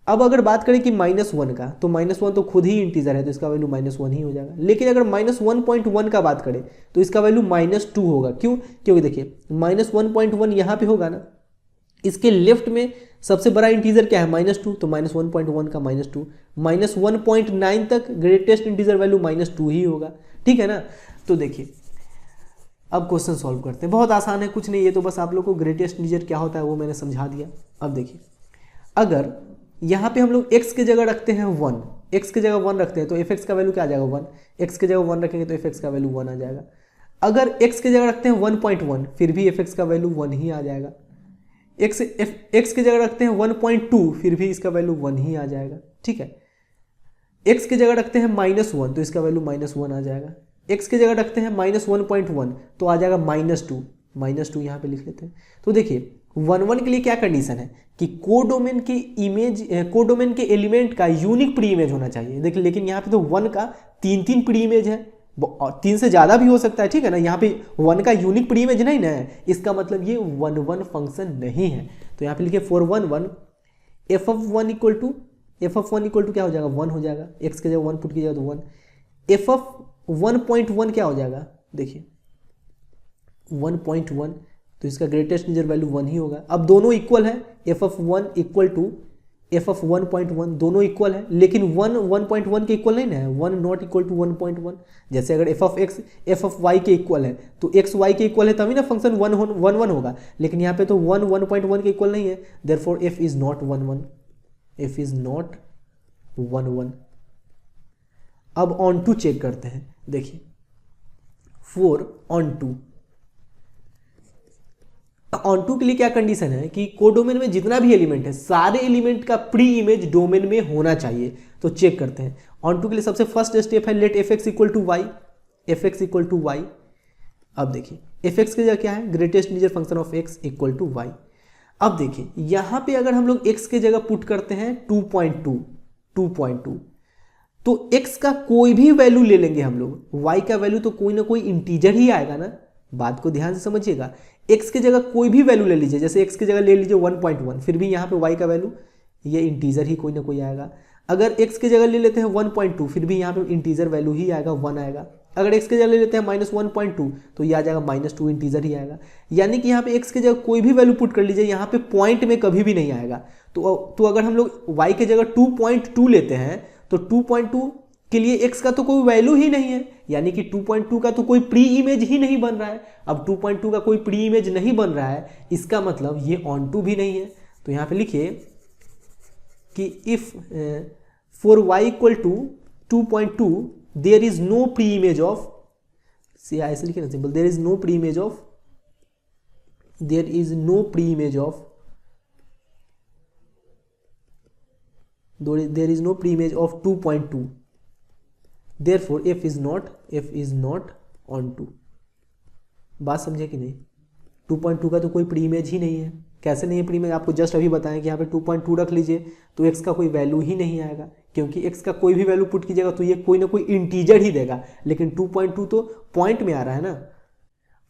अब अगर बात करें कि -1 का, तो -1 तो खुद ही इंटीजर है, तो इसका वैल्यू -1 ही हो जाएगा। लेकिन अगर -1.1 का बात करें तो इसका वैल्यू -2 होगा। क्यों? क्योंकि देखिए -1.1 यहाँ पे होगा ना, इसके लेफ्ट में सबसे बड़ा इंटीजर क्या है, -2, तो -1.1 का -2, -1.9 तक ग्रेटेस्ट इंटीजर वैल्यू -2 ही होगा, ठीक है ना। तो देखिए अब क्वेश्चन सॉल्व करते हैं, बहुत आसान है, कुछ नहीं, ये तो बस आप लोग को ग्रेटेस्ट इंटीजर क्या होता है वो मैंने समझा दिया। अब देखिए अगर यहाँ पे हम लोग x की जगह रखते हैं 1, x की जगह 1 रखते हैं तो fx का वैल्यू क्या आ जाएगा 1, x की जगह 1 रखेंगे तो fx का वैल्यू 1 आ जाएगा। अगर x की जगह रखते हैं 1.1 फिर भी fx का वैल्यू 1 ही आ जाएगा। x की जगह रखते हैं 1.2 फिर भी इसका वैल्यू 1 ही आ जाएगा, ठीक है। x की जगह रखते हैं -1 तो इसका वैल्यू -1 आ जाएगा। x की जगह रखते हैं -1.1 तो आ जाएगा -2 यहाँ पे लिख लेते हैं। तो देखिए 1 के लिए क्या कंडीशन है कि कोडोमेन के एलिमेंट का यूनिक प्री इमेज होना चाहिए। देखिए लेकिन यहाँ पे तो 1 का 3 प्री इमेज है, 3 से ज़्यादा भी हो सकता है, ठीक है ना। यहाँ पे 1 का यूनिक प्री इमेज नहीं ना है, इसका मतलब ये 1 फंक्शन नहीं है। तो यहाँ पे लिखिए for 1 f of 1 equal to क्या हो जाएगा 1 हो जाएगा। x के जगह 1 पुट कीजिएगा तो 1। f of 1.1 क्या हो जाएगा, देखिए 1.1 तो इसका ग्रेटेस्ट इंटीजर वैल्यू 1 ही होगा। अब दोनों इक्वल है, f of 1 equal to f of 1.1, दोनों इक्वल है, लेकिन 1 1.1 के इक्वल नहीं ना है, 1 नॉट इक्वल टू 1.1। जैसे अगर f of y के इक्वल है तो x y के इक्वल है तभी ना फंक्शन 1 होगा, लेकिन यहाँ पे तो 1 1.1 के इक्वल नहीं है, therefore f is not 1 f is not 1। अब ऑन टू चेक करते हैं, देखिए फॉर ऑन टू के लिए क्या कंडीशन है कि कोडोमेन में जितना भी एलिमेंट है सारे एलिमेंट का प्री इमेज डोमेन में होना चाहिए। तो चेक करते हैं ऑन टू के लिए। सबसे फर्स्ट स्टेप है let fx equal to y, अब देखिए fx की जगह क्या है, greatest integer function of x equal to y। अब देखिए यहाँ पे अगर हम लोग x की जगह पुट करते हैं 2.2 तो x का कोई भी वैल्यू ले लेंगे हम लोग, y का वैल्यू तो कोई ना कोई इंटीजर ही आएगा ना, बात को ध्यान से समझिएगा। x की जगह कोई भी वैल्यू ले लीजिए, जैसे x की जगह ले लीजिए 1.1, फिर भी यहाँ पे y का वैल्यू ये इंटीजर ही कोई ना कोई आएगा। अगर x की जगह ले लेते हैं 1.2 फिर भी यहाँ पे इंटीजर वैल्यू ही आएगा, 1 आएगा। अगर x की जगह ले लेते हैं -1.2 तो ये आ जाएगा -2, इंटीजर ही आएगा। यानी कि यहाँ पे x की जगह कोई भी वैल्यू पुट कर लीजिए, यहाँ पे पॉइंट में कभी भी नहीं आएगा। तो अगर हम लोग y की जगह 2.2 लेते हैं तो 2.2 के लिए x का तो कोई वैल्यू ही नहीं है, यानी कि 2.2 का तो कोई प्री इमेज ही नहीं बन रहा है। अब 2.2 का कोई प्री इमेज नहीं बन रहा है, इसका मतलब ये ऑन टू भी नहीं है। तो यहाँ पे लिखिए कि if for y equal to 2.2 there is no pre image of, ऐसे लिखिए ना simple, there is no pre image of 2.2, therefore f is not on 2। बात समझे कि नहीं? 2.2 का तो कोई प्री इमेज ही नहीं है। कैसे नहीं है प्री इमेज, आपको जस्ट अभी बताएं कि यहाँ पे 2.2 रख लीजिए तो x का कोई वैल्यू ही नहीं आएगा, क्योंकि x का कोई भी वैल्यू पुट कीजिएगा तो ये कोई ना कोई इंटीजर ही देगा, लेकिन 2.2 तो पॉइंट में आ रहा है ना।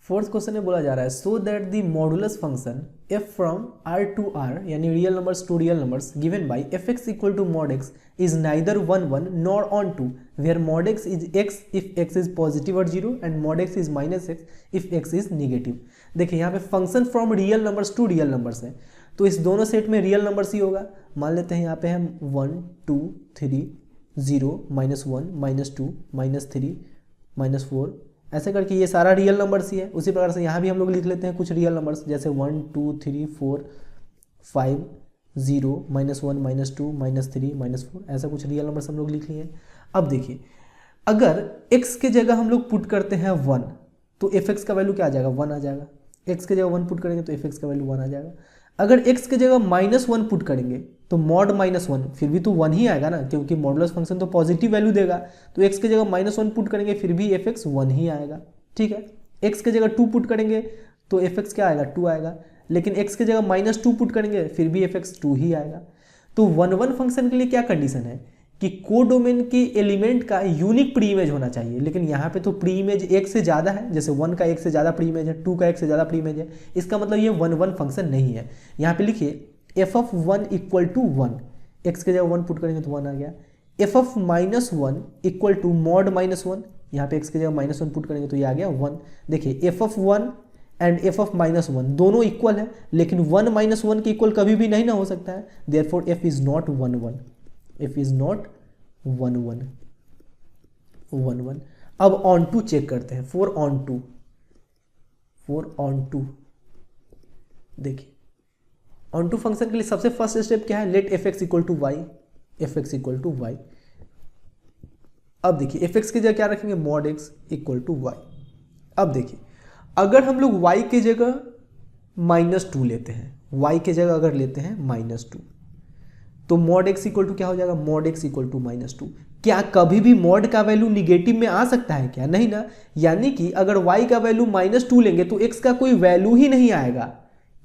फोर्थ क्वेश्चन में बोला जा रहा है so that the modulus function f from R to R यानी real numbers to real numbers given by f x equal to mod x is neither 1 1 nor onto where mod x is x if x is positive और zero and mod x is minus x if x is negative. देखिए यहाँ पे function from real numbers to real numbers है, तो इस दोनों सेट में रियल नंबर्स ही होगा। मान लेते हैं यहाँ पे हम 1 2 3 0 -1 -2 -3 -4 ऐसे करके ये सारा रियल नंबर्स ही है। उसी प्रकार से यहाँ भी हम लोग लिख लेते हैं कुछ रियल नंबर्स जैसे 1 2 3 4 5 0 -1 -2 -3 -4 ऐसा कुछ रियल नंबर्स हम लोग लिख लिए। अब देखिए अगर x के जगह हम लोग पुट करते हैं 1 तो fx का वैल्यू क्या आ जाएगा 1 आ जाएगा। x के जगह 1 पुट करेंगे तो fx का वैल्यू 1 आ जाएगा। अगर x के जगह -1 पुट करेंगे तो मॉड -1 फिर भी तो 1 ही आएगा ना, क्योंकि मॉडुलस फंक्शन तो पॉजिटिव वैल्यू देगा। तो x के जगह -1 पुट करेंगे फिर भी fx 1 ही आएगा। ठीक है, x के जगह 2 पुट करेंगे तो fx क्या आएगा 2 आएगा, लेकिन x के जगह -2 पुट करेंगे फिर भी fx 2 ही आएगा। तो 1 1 फंक्शन के लिए क्या कंडीशन है कि कोडोमेन के एलिमेंट का यूनिक प्री इमेज होना चाहिए, लेकिन यहाँ पे तो प्री इमेज 1 से ज़्यादा है, जैसे 1 का 1 से ज़्यादा प्री इमेज है, 2 का 1 से ज़्यादा प्री इमेज है। इसका मतलब ये 1 1 फंक्शन नहीं है। यहाँ पे लिखिए f of 1 equal to 1, x के जगह 1 पुट करेंगे तो 1 आ गया। f of -1 equal to mod -1, यहाँ पे x के जगह -1 पुट करेंगे तो ये आ गया 1। देखिए f of 1 and f of -1 दोनों इक्वल है, लेकिन 1 -1 के इक्वल कभी भी नहीं ना हो सकता है। Therefore f is not 1 1, f is not 1 1 1 1। अब ऑन टू चेक करते हैं, 4 on 2। देखिए ऑन टू फंक्शन के लिए सबसे फर्स्ट स्टेप क्या है, let F x equal to Y, F x equal to Y. अब देखिए एफ एक्स की जगह क्या रखेंगे mod x equal to Y. अब देखिए अगर हम लोग y के जगह -2 लेते हैं, y के जगह अगर लेते हैं -2 तो मॉड x इक्वल टू क्या हो जाएगा मॉड x इक्वल टू -2। क्या कभी भी मॉड का वैल्यू निगेटिव में आ सकता है क्या, नहीं ना। यानी कि अगर y का वैल्यू -2 लेंगे तो x का कोई वैल्यू ही नहीं आएगा,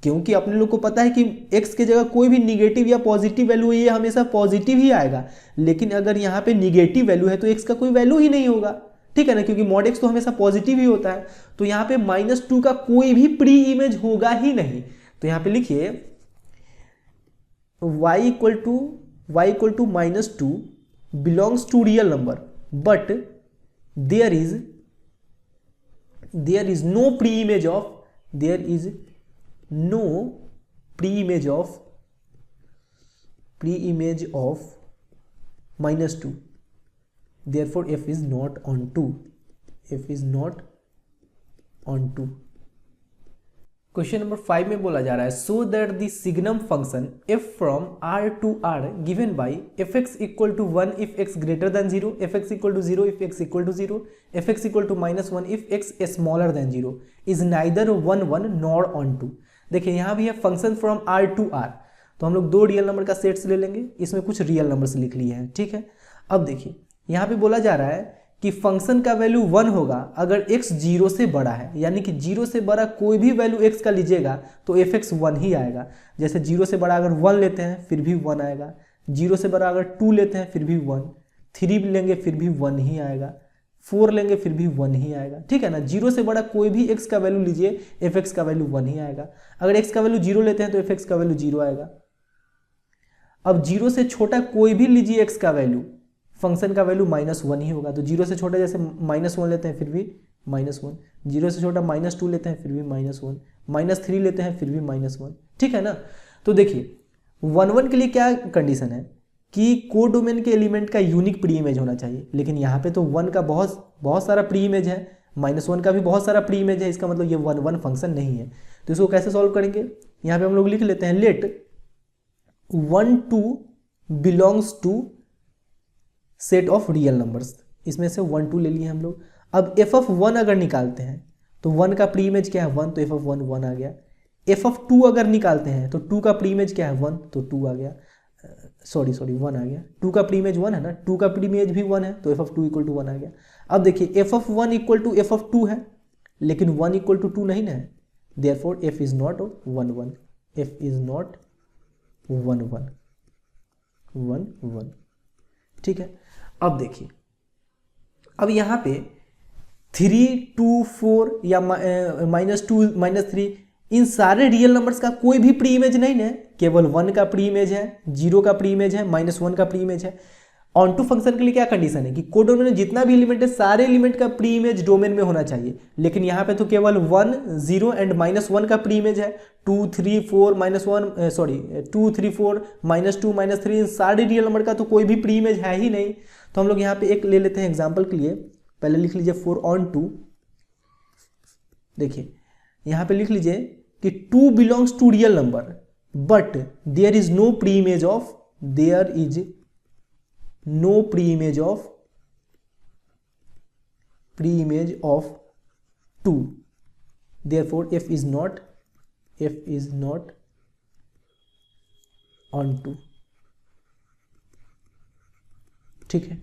क्योंकि अपने लोग को पता है कि x के जगह कोई भी निगेटिव या पॉजिटिव वैल्यू है ये हमेशा पॉजिटिव ही आएगा। लेकिन अगर यहाँ पे निगेटिव वैल्यू है तो x का कोई वैल्यू ही नहीं होगा, ठीक है ना, क्योंकि मॉड x तो हमेशा पॉजिटिव ही होता है। तो यहाँ पे -2 का कोई भी प्री इमेज होगा ही नहीं। तो यहाँ पे लिखिए y equal to -2 belongs to real number but there is no pre image of -2, therefore f is not on 2, f is not on 2। Question number 5 में बोला जा रहा है so that the signum function f from r to r given by fx equal to 1 if x greater than 0, fx equal to 0 if x equal to 0, fx equal to -1 if x smaller than 0 is neither 1 1 nor on 2। देखिए यहाँ भी है function from r to r, तो हम लोग 2 रियल नंबर का सेट्स ले लेंगे, इसमें कुछ रियल नंबर्स लिख लिए हैं। ठीक है, अब देखिए यहाँ पे बोला जा रहा है कि फंक्शन का वैल्यू 1 होगा अगर x 0 से बड़ा है, यानी कि 0 से बड़ा कोई भी वैल्यू x का लीजिएगा तो fx 1 ही आएगा। जैसे 0 से बड़ा अगर 1 लेते हैं फिर भी 1 आएगा, 0 से बड़ा अगर 2 लेते हैं फिर भी 1, 3 लेंगे फिर भी 1 ही आएगा, 4 लेंगे फिर भी 1 ही आएगा। ठीक है ना, 0 से बड़ा कोई भी x का वैल्यू लीजिए fx का वैल्यू 1 ही आएगा। अगर x का वैल्यू 0 लेते हैं तो fx का वैल्यू 0 आएगा। अब 0 से छोटा कोई भी लीजिए x का वैल्यू, फंक्शन का वैल्यू -1 ही होगा। तो 0 से छोटा जैसे -1 लेते हैं फिर भी -1, 0 से छोटा -2 लेते हैं फिर भी -1, -3 लेते हैं फिर भी -1। ठीक है ना, तो देखिए 1 1 के लिए क्या कंडीशन है कि कोडोमेन के एलिमेंट का यूनिक प्री इमेज होना चाहिए, लेकिन यहाँ पे तो 1 का बहुत सारा प्री इमेज है, -1 का भी बहुत सारा प्री इमेज है, इसका मतलब ये 1 1 फंक्शन नहीं है। तो इसको कैसे सॉल्व करेंगे, यहाँ पे हम लोग लिख लेते हैं let 1 2 belongs to set of real numbers, इसमें से 1 2 ले लिए हम लोग। अब f of 1 अगर निकालते हैं तो 1 का प्री इमेज क्या है 1, तो f of 1 1 आ गया। f of 2 अगर निकालते हैं तो 2 का प्री इमेज क्या है 1, तो 2 आ गया, सॉरी 1 आ गया। 2 का प्री इमेज 1 है ना, 2 का प्री इमेज भी 1 है, तो f of 2 इक्वल टू 1 आ गया। अब देखिए f of 1 equal to f of 2 है, लेकिन 1 इक्वल टू 2 नहीं ना है, therefore f is not 1 1, f is not 1 1 1 1। ठीक है, अब देखिए अब यहाँ पे 3, 2, 4 या -2, -3, इन सारे रियल नंबर्स का कोई भी प्री इमेज नहीं है, केवल 1 का प्री इमेज है, 0 का प्री इमेज है, -1 का प्री इमेज है। ऑन टू फंक्शन के लिए क्या कंडीशन है कि कोडोमेन में जितना भी एलिमेंट है सारे एलिमेंट का प्री इमेज डोमेन में होना चाहिए, लेकिन यहाँ पे तो केवल 1, 0 एंड -1 का प्री इमेज है। 2, 3, 4 -1 सॉरी 2, 3, 4 -2, -3 इन सारे रियल नंबर का तो कोई भी प्री इमेज है ही नहीं। तो हम लोग यहाँ पे एक ले लेते हैं एग्जाम्पल के लिए, पहले लिख लीजिए 4 ऑन 2। देखिए यहाँ पे लिख लीजिए कि 2 belongs to real number but there is no pre image of, there is no pre-image of 2, therefore f is not on 2। ठीक है।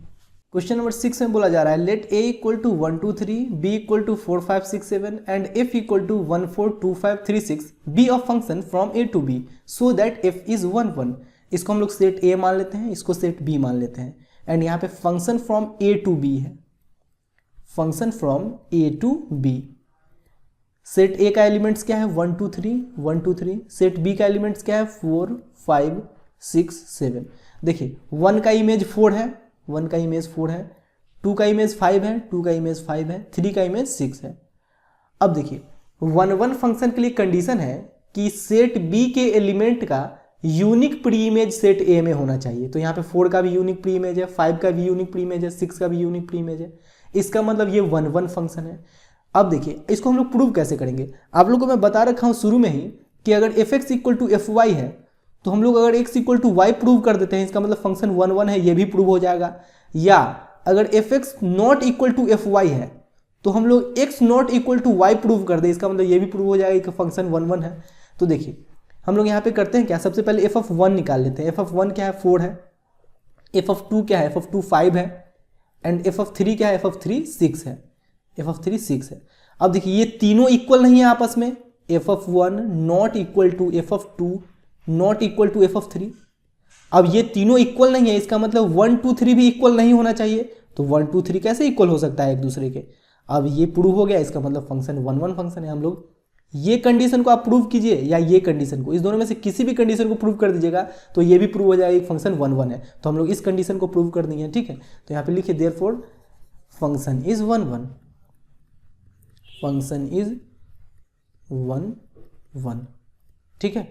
क्वेश्चन नंबर 6 में बोला जा रहा है let a equal to 1, 2, 3, b equal to 4, 5, 6, 7 and f equal to 1, 4, 2, 5, 3, 6 b of function from a to b so that f is 1, 1। इसको हम लोग सेट A मान लेते हैं, इसको सेट B मान लेते हैं, एंड यहाँ पे function from A to B है, function from A to B। Set A का एलिमेंट्स क्या है 1, 2, 3, 1, 2, 3। सेट B का एलिमेंट्स क्या है 4, 5, 6, 7। देखिए 1 का इमेज 4 है, 1 का इमेज 4 है, 2 का इमेज 5 है, 2 का इमेज 5 है, 3 का इमेज 6 है। अब देखिए 1, 1 फंक्शन के लिए कंडीशन है कि सेट B के एलिमेंट का यूनिक प्री इमेज सेट ए में होना चाहिए। तो यहाँ पे 4 का भी यूनिक प्री इमेज है, 5 का भी यूनिक प्री इमेज है, 6 का भी यूनिक प्री इमेज है। इसका मतलब ये 1, 1 फंक्शन है। अब देखिए इसको हम लोग प्रूव कैसे करेंगे। आप लोगों को मैं बता रखा हूँ शुरू में ही कि अगर fx इक्वल टू fy है तो हम लोग अगर x equal to y prove कर देते हैं, इसका मतलब फंक्शन 1, 1 है, ये भी प्रूव हो जाएगा। या अगर fx not equal to fy है तो हम लोग x not equal to y prove कर दे, इसका मतलब ये भी प्रूव हो जाएगा कि फंक्शन 1, 1 है। तो देखिए हम लोग यहाँ पे करते हैं क्या, सबसे पहले f ऑफ 1 निकाल लेते हैं। f ऑफ 1 क्या है 4 है, f ऑफ 2 क्या है f ऑफ 2 5 है, एंड f ऑफ 3 क्या है f ऑफ 3 6 है, f ऑफ 3 6 है। अब देखिए ये तीनों इक्वल नहीं है आपस में, f of 1 not equal to f of 2 not equal to f of 3। अब ये तीनों इक्वल नहीं है, इसका मतलब 1, 2, 3 भी इक्वल नहीं होना चाहिए। तो 1, 2, 3 कैसे इक्वल हो सकता है एक दूसरे के। अब ये प्रूव हो गया, इसका मतलब फंक्शन 1, 1 फंक्शन है। हम लोग ये कंडीशन को आप प्रूव कीजिए या ये कंडीशन को, इस दोनों में से किसी भी कंडीशन को प्रूव कर दीजिएगा तो ये भी प्रूव हो जाएगा कि फंक्शन 1, 1 है। तो हम लोग इस कंडीशन को प्रूव कर देंगे, ठीक है। तो यहाँ पे लिखिए therefore function is 1, 1, function is 1, 1, ठीक है।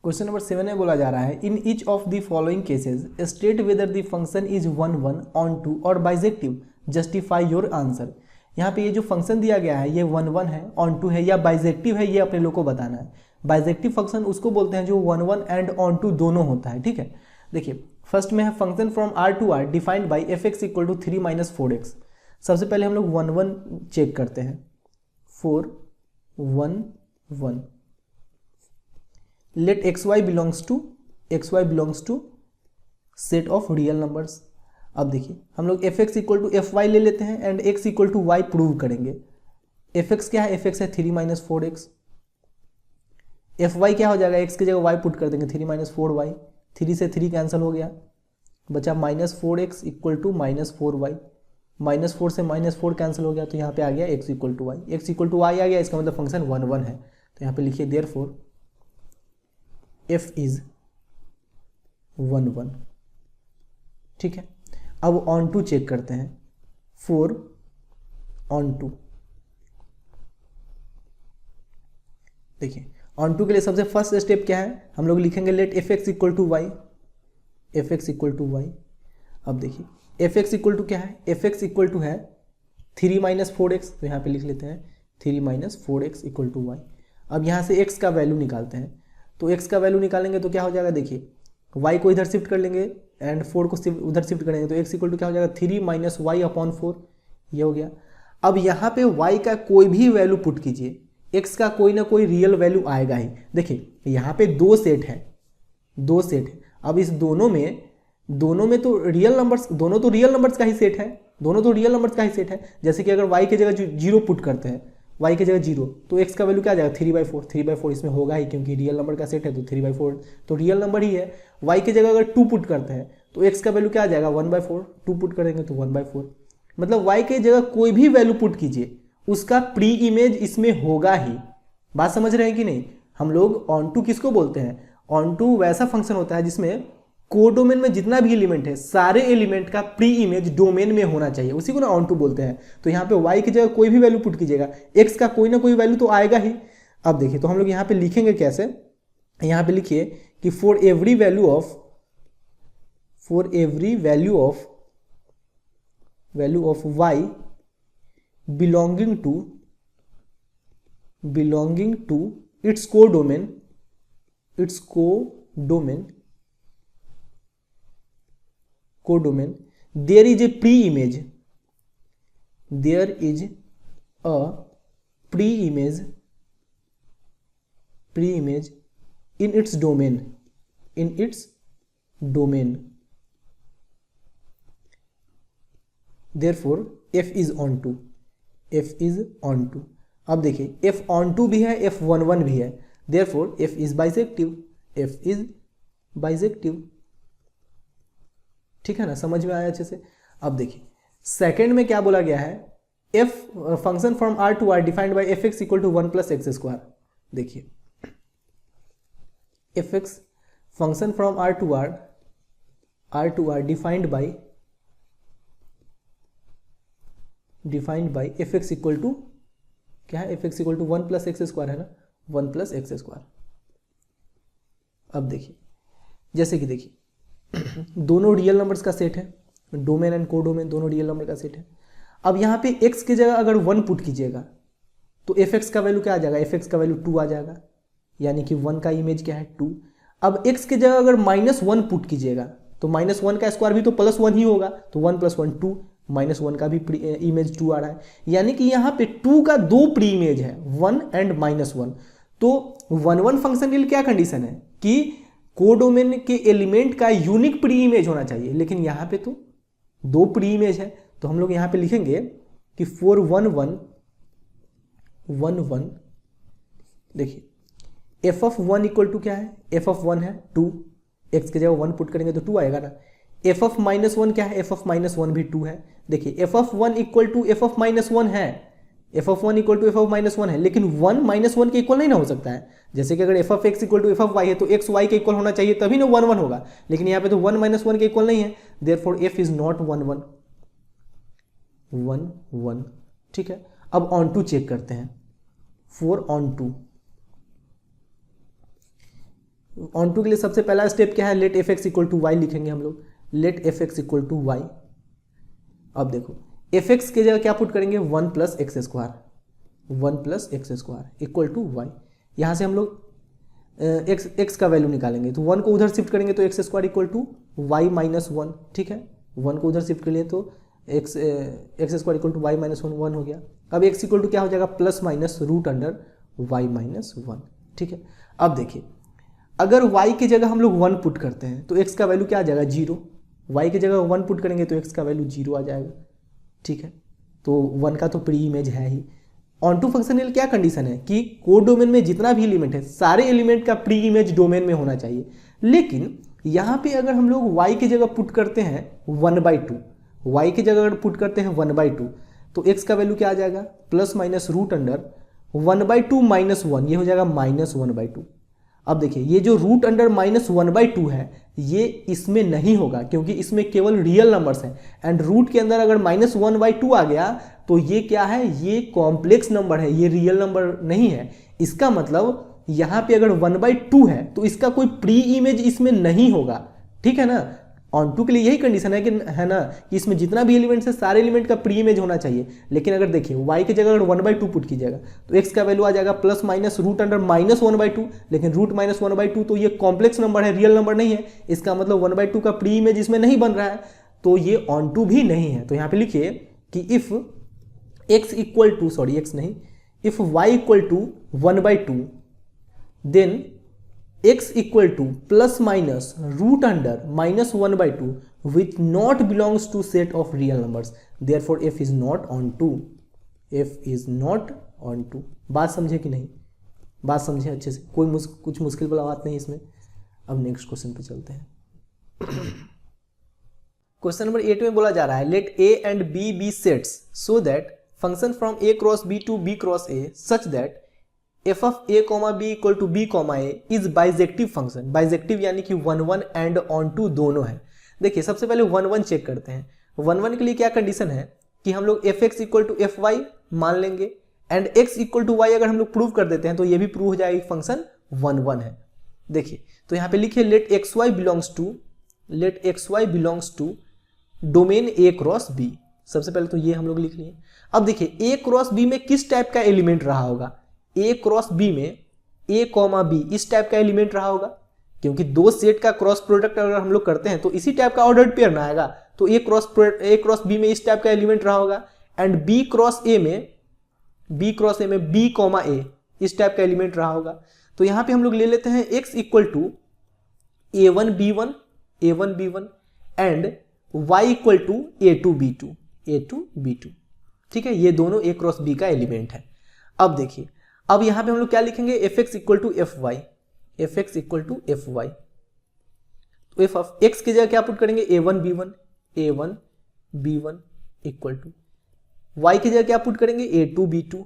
क्वेश्चन नंबर 7 में बोला जा रहा है in each of the following cases state whether the function is 1, 1 on 2 और बाइजेक्टिव, जस्टिफाई योर आंसर। यहाँ पे ये जो फंक्शन दिया गया है ये 1, 1 है, ऑन 2 है या बाइजेक्टिव है, ये अपने लोग को बताना है। बाइजेक्टिव फंक्शन उसको बोलते हैं जो 1, 1 एंड ऑन 2 दोनों होता है, ठीक है। देखिए फर्स्ट में है function from R to R defined by fx equal to 3 - 4x। सबसे पहले हम लोग 1, 1 चेक करते हैं, 4, 1, 1। Let xy belongs to set of real numbers. अब देखिए हम लोग fx इक्वल टू fy ले लेते हैं and x equal to y prove करेंगे। fx क्या है, fx है 3 - 4x। fy क्या हो जाएगा, x की जगह y पुट कर देंगे 3 - 4y, 3 से 3 कैंसिल हो गया, बचा -4x इक्वल टू -4y, -4 से -4 कैंसिल हो गया तो यहाँ पे आ गया x equal to y, x equal to y आ गया, इसका मतलब फंक्शन 1, 1 है। तो यहाँ पे लिखिए देयरफॉर f इज 1, 1, ठीक है। अब ऑन टू चेक करते हैं, 4 ऑन 2। देखिए ऑन टू के लिए सबसे फर्स्ट स्टेप क्या है, हम लोग लिखेंगे let fx equal to y, fx equal to y। अब देखिए fx इक्वल टू क्या है, fx इक्वल टू है 3 - 4x, तो यहाँ पे लिख लेते हैं 3 - 4x इक्वल टू y। अब यहाँ से x का वैल्यू निकालते हैं, तो x का वैल्यू निकालेंगे तो क्या हो जाएगा, देखिए y को इधर शिफ्ट कर लेंगे एंड 4 को उधर शिफ्ट करेंगे तो x इक्वल टू क्या हो जाएगा 3 - y अपॉन 4, ये हो गया। अब यहाँ पे y का कोई भी वैल्यू पुट कीजिए, x का कोई ना कोई रियल वैल्यू आएगा ही। देखिए यहाँ पे 2 सेट है, 2 सेट है। अब इस दोनों में तो रियल नंबर्स, दोनों तो रियल नंबर्स का ही सेट है, दोनों तो रियल नंबर्स का ही सेट है। जैसे कि अगर y की जगह 0 पुट करते हैं, y की जगह 0 तो x का वैल्यू क्या आ जाएगा 3/4, 3/4 इसमें होगा ही क्योंकि रियल नंबर का सेट है तो 3/4 तो रियल नंबर ही है। y की जगह अगर 2 पुट करते हैं तो x का वैल्यू क्या आ जाएगा 1/4, 2 पुट करेंगे तो 1/4। मतलब y की जगह कोई भी वैल्यू पुट कीजिए, उसका प्री इमेज इसमें होगा ही। बात समझ रहे हैं कि नहीं? हम लोग ऑन टू किसको बोलते हैं? ऑन टू वैसा फंक्शन होता है जिसमें कोडोमेन में जितना भी एलिमेंट है सारे एलिमेंट का प्री इमेज डोमेन में होना चाहिए, उसी को ना ऑन टू बोलते हैं। तो यहाँ पे y की जगह कोई भी वैल्यू पुट कीजिएगा, x का कोई ना कोई वैल्यू तो आएगा ही। अब देखिए, तो हम लोग यहाँ पे लिखेंगे कैसे? यहाँ पे लिखिए कि for every value of y belonging to its codomain, there is a pre-image in its domain, therefore f is onto। अब देखिए f onto भी है, f 11 भी है, therefore f is bisective। ठीक है ना? समझ में आया अच्छे से? अब देखिए सेकंड में क्या बोला गया है? f function from r to r defined by fx equal to 1 plus x square. देखिए fx function from r to r defined by fx equal to क्या है? fx equal to 1 plus x square है ना, 1 प्लस एक्स स्क्वायर। अब देखिए, जैसे कि देखिए दोनों रियल नंबर्स का सेट है, डोमेन एंड कोडोमेन दोनों रियल नंबर का सेट है। अब यहाँ पे x की जगह अगर 1 पुट कीजिएगा तो fx का वैल्यू क्या आ जाएगा? fx का वैल्यू 2 आ जाएगा, यानी कि 1 का इमेज क्या है? 2। अब x की जगह अगर -1 पुट कीजिएगा तो -1 का स्क्वायर भी तो +1 ही होगा, तो 1 + 1 2, -1 का भी इमेज 2 आ रहा है, यानी कि यहाँ पे 2 का 2 प्री इमेज है, 1 एंड -1। तो 1 फंक्शन के लिए क्या कंडीशन है कि कोडोमेन के एलिमेंट का यूनिक प्री इमेज होना चाहिए, लेकिन यहाँ पे तो 2 प्री इमेज है। तो हम लोग यहाँ पे लिखेंगे कि 4 1 1 1 देखिए f ऑफ 1 इक्वल टू क्या है? f ऑफ 1 है 2, x की जगह 1 पुट करेंगे तो 2 आएगा ना। f ऑफ -1 क्या है? f ऑफ -1 भी 2 है। देखिए f of 1 equal to f of -1 है, f of 1 equal to f of -1 है, लेकिन 1 -1 के इक्वल नहीं ना हो सकता है। जैसे कि अगर f of x equal to f of y है तो x y के इक्वल होना चाहिए, तभी ना 1 1 होगा, लेकिन यहाँ पे तो 1 -1 के इक्वल नहीं है, देयरफॉर f इज नॉट 1 1। ठीक है, अब ऑन टू चेक करते हैं। 4 ऑन टू के लिए सबसे पहला स्टेप क्या है? Let fx equal to y लिखेंगे हम लोग, let fx equal to y। अब देखो fx के जगह क्या पुट करेंगे? 1 plus x square equal to y। यहाँ से हम लोग x का वैल्यू निकालेंगे, तो 1 को उधर शिफ्ट करेंगे तो x square equal to y -1। ठीक है, 1 को उधर शिफ्ट कर लिए तो x square equal to y -1 हो गया। अब x इक्वल टू क्या हो जाएगा? Plus minus root under y -1। ठीक है, अब देखिए अगर y की जगह हम लोग 1 पुट करते हैं तो x का वैल्यू क्या आ जाएगा? 0। y की जगह 1 पुट करेंगे तो x का वैल्यू 0 आ जाएगा। ठीक है, तो 1 का तो प्री इमेज है ही। ऑन टू फंक्शन में क्या कंडीशन है कि कोडोमेन में जितना भी एलिमेंट है सारे एलिमेंट का प्री इमेज डोमेन में होना चाहिए, लेकिन यहाँ पे अगर हम लोग y की जगह पुट करते हैं 1/2, y की जगह अगर पुट करते हैं 1/2 तो x का वैल्यू क्या आ जाएगा? प्लस माइनस रूट अंडर 1/2 -1, ये हो जाएगा -1/2। अब देखिए ये जो रूट अंडर -1/2 है ये इसमें नहीं होगा, क्योंकि इसमें केवल रियल नंबर्स हैं, एंड रूट के अंदर अगर -1/2 आ गया तो ये क्या है? ये कॉम्प्लेक्स नंबर है, ये रियल नंबर नहीं है। इसका मतलब यहाँ पे अगर 1/2 है तो इसका कोई प्री इमेज इसमें नहीं होगा। ठीक है ना? ऑन टू के लिए यही कंडीशन है कि इसमें जितना भी एलिमेंट्स है सारे एलिमेंट का प्री इमेज होना चाहिए। लेकिन अगर देखिए y की जगह अगर 1/2 पुट कीजिएगा तो x का वैल्यू आ जाएगा प्लस माइनस रूट अंडर -1/2, लेकिन रूट -1/2 तो ये कॉम्प्लेक्स नंबर है, रियल नंबर नहीं है। इसका मतलब 1/2 का प्री इमेज इसमें नहीं बन रहा है, तो ये ऑन टू भी नहीं है। तो यहाँ पे लिखिए कि if x equal to if y equal to 1/2 then x equal to plus minus root under -1/2 which not belongs to set of real numbers, therefore f is not on to। बात समझे कि नहीं? बात समझे अच्छे से? कुछ मुश्किल वाला बात नहीं इसमें। अब नेक्स्ट क्वेश्चन पे चलते हैं। क्वेश्चन नंबर 8 में बोला जा रहा है let a and b b sets so that function from a cross b to b cross a such that f of a comma b equal to b comma a is bijective function. Bijective यानी कि 1 1 एंड ऑन टू दोनों है। देखिए सबसे पहले 1 1 चेक करते हैं। 1 1 के लिए क्या कंडीशन है कि हम लोग f x equal to F y मान लेंगे and x equal to Y अगर हम लोग प्रूव कर देते हैं तो ये भी प्रूव हो जाएगी फंक्शन 1 1 है। देखिए तो यहाँ पे लिखिए let x Y belongs to domain a cross b. सबसे पहले तो ये हम लोग लिख लिए। अब देखिए ए क्रॉस बी में किस टाइप का एलिमेंट रहा होगा, ए क्रॉस बी में ए कॉमा बी इस टाइप का एलिमेंट रहा होगा, क्योंकि दो सेट का क्रॉस प्रोडक्ट अगर हम लोग करते हैं तो इसी टाइप का ऑर्डर्ड पेयर ना आएगा। तो ए क्रॉस बी में इस टाइप का एलिमेंट रहा होगा एंड बी क्रॉस ए में बी कॉमा ए इस टाइप का एलिमेंट रहा होगा। तो यहां पे हम लोग ले लेते हैं x equal to a1 b1 and y equal to a2 b2। ठीक है, ये दोनों a क्रॉस b का एलिमेंट है। अब देखिए अब यहां पे हम लोग क्या लिखेंगे, fx इक्वल टू fy। तो f ऑफ x की जगह क्या पुट करेंगे, a1 b1 equal to y की जगह क्या पुट करेंगे, a2 b2।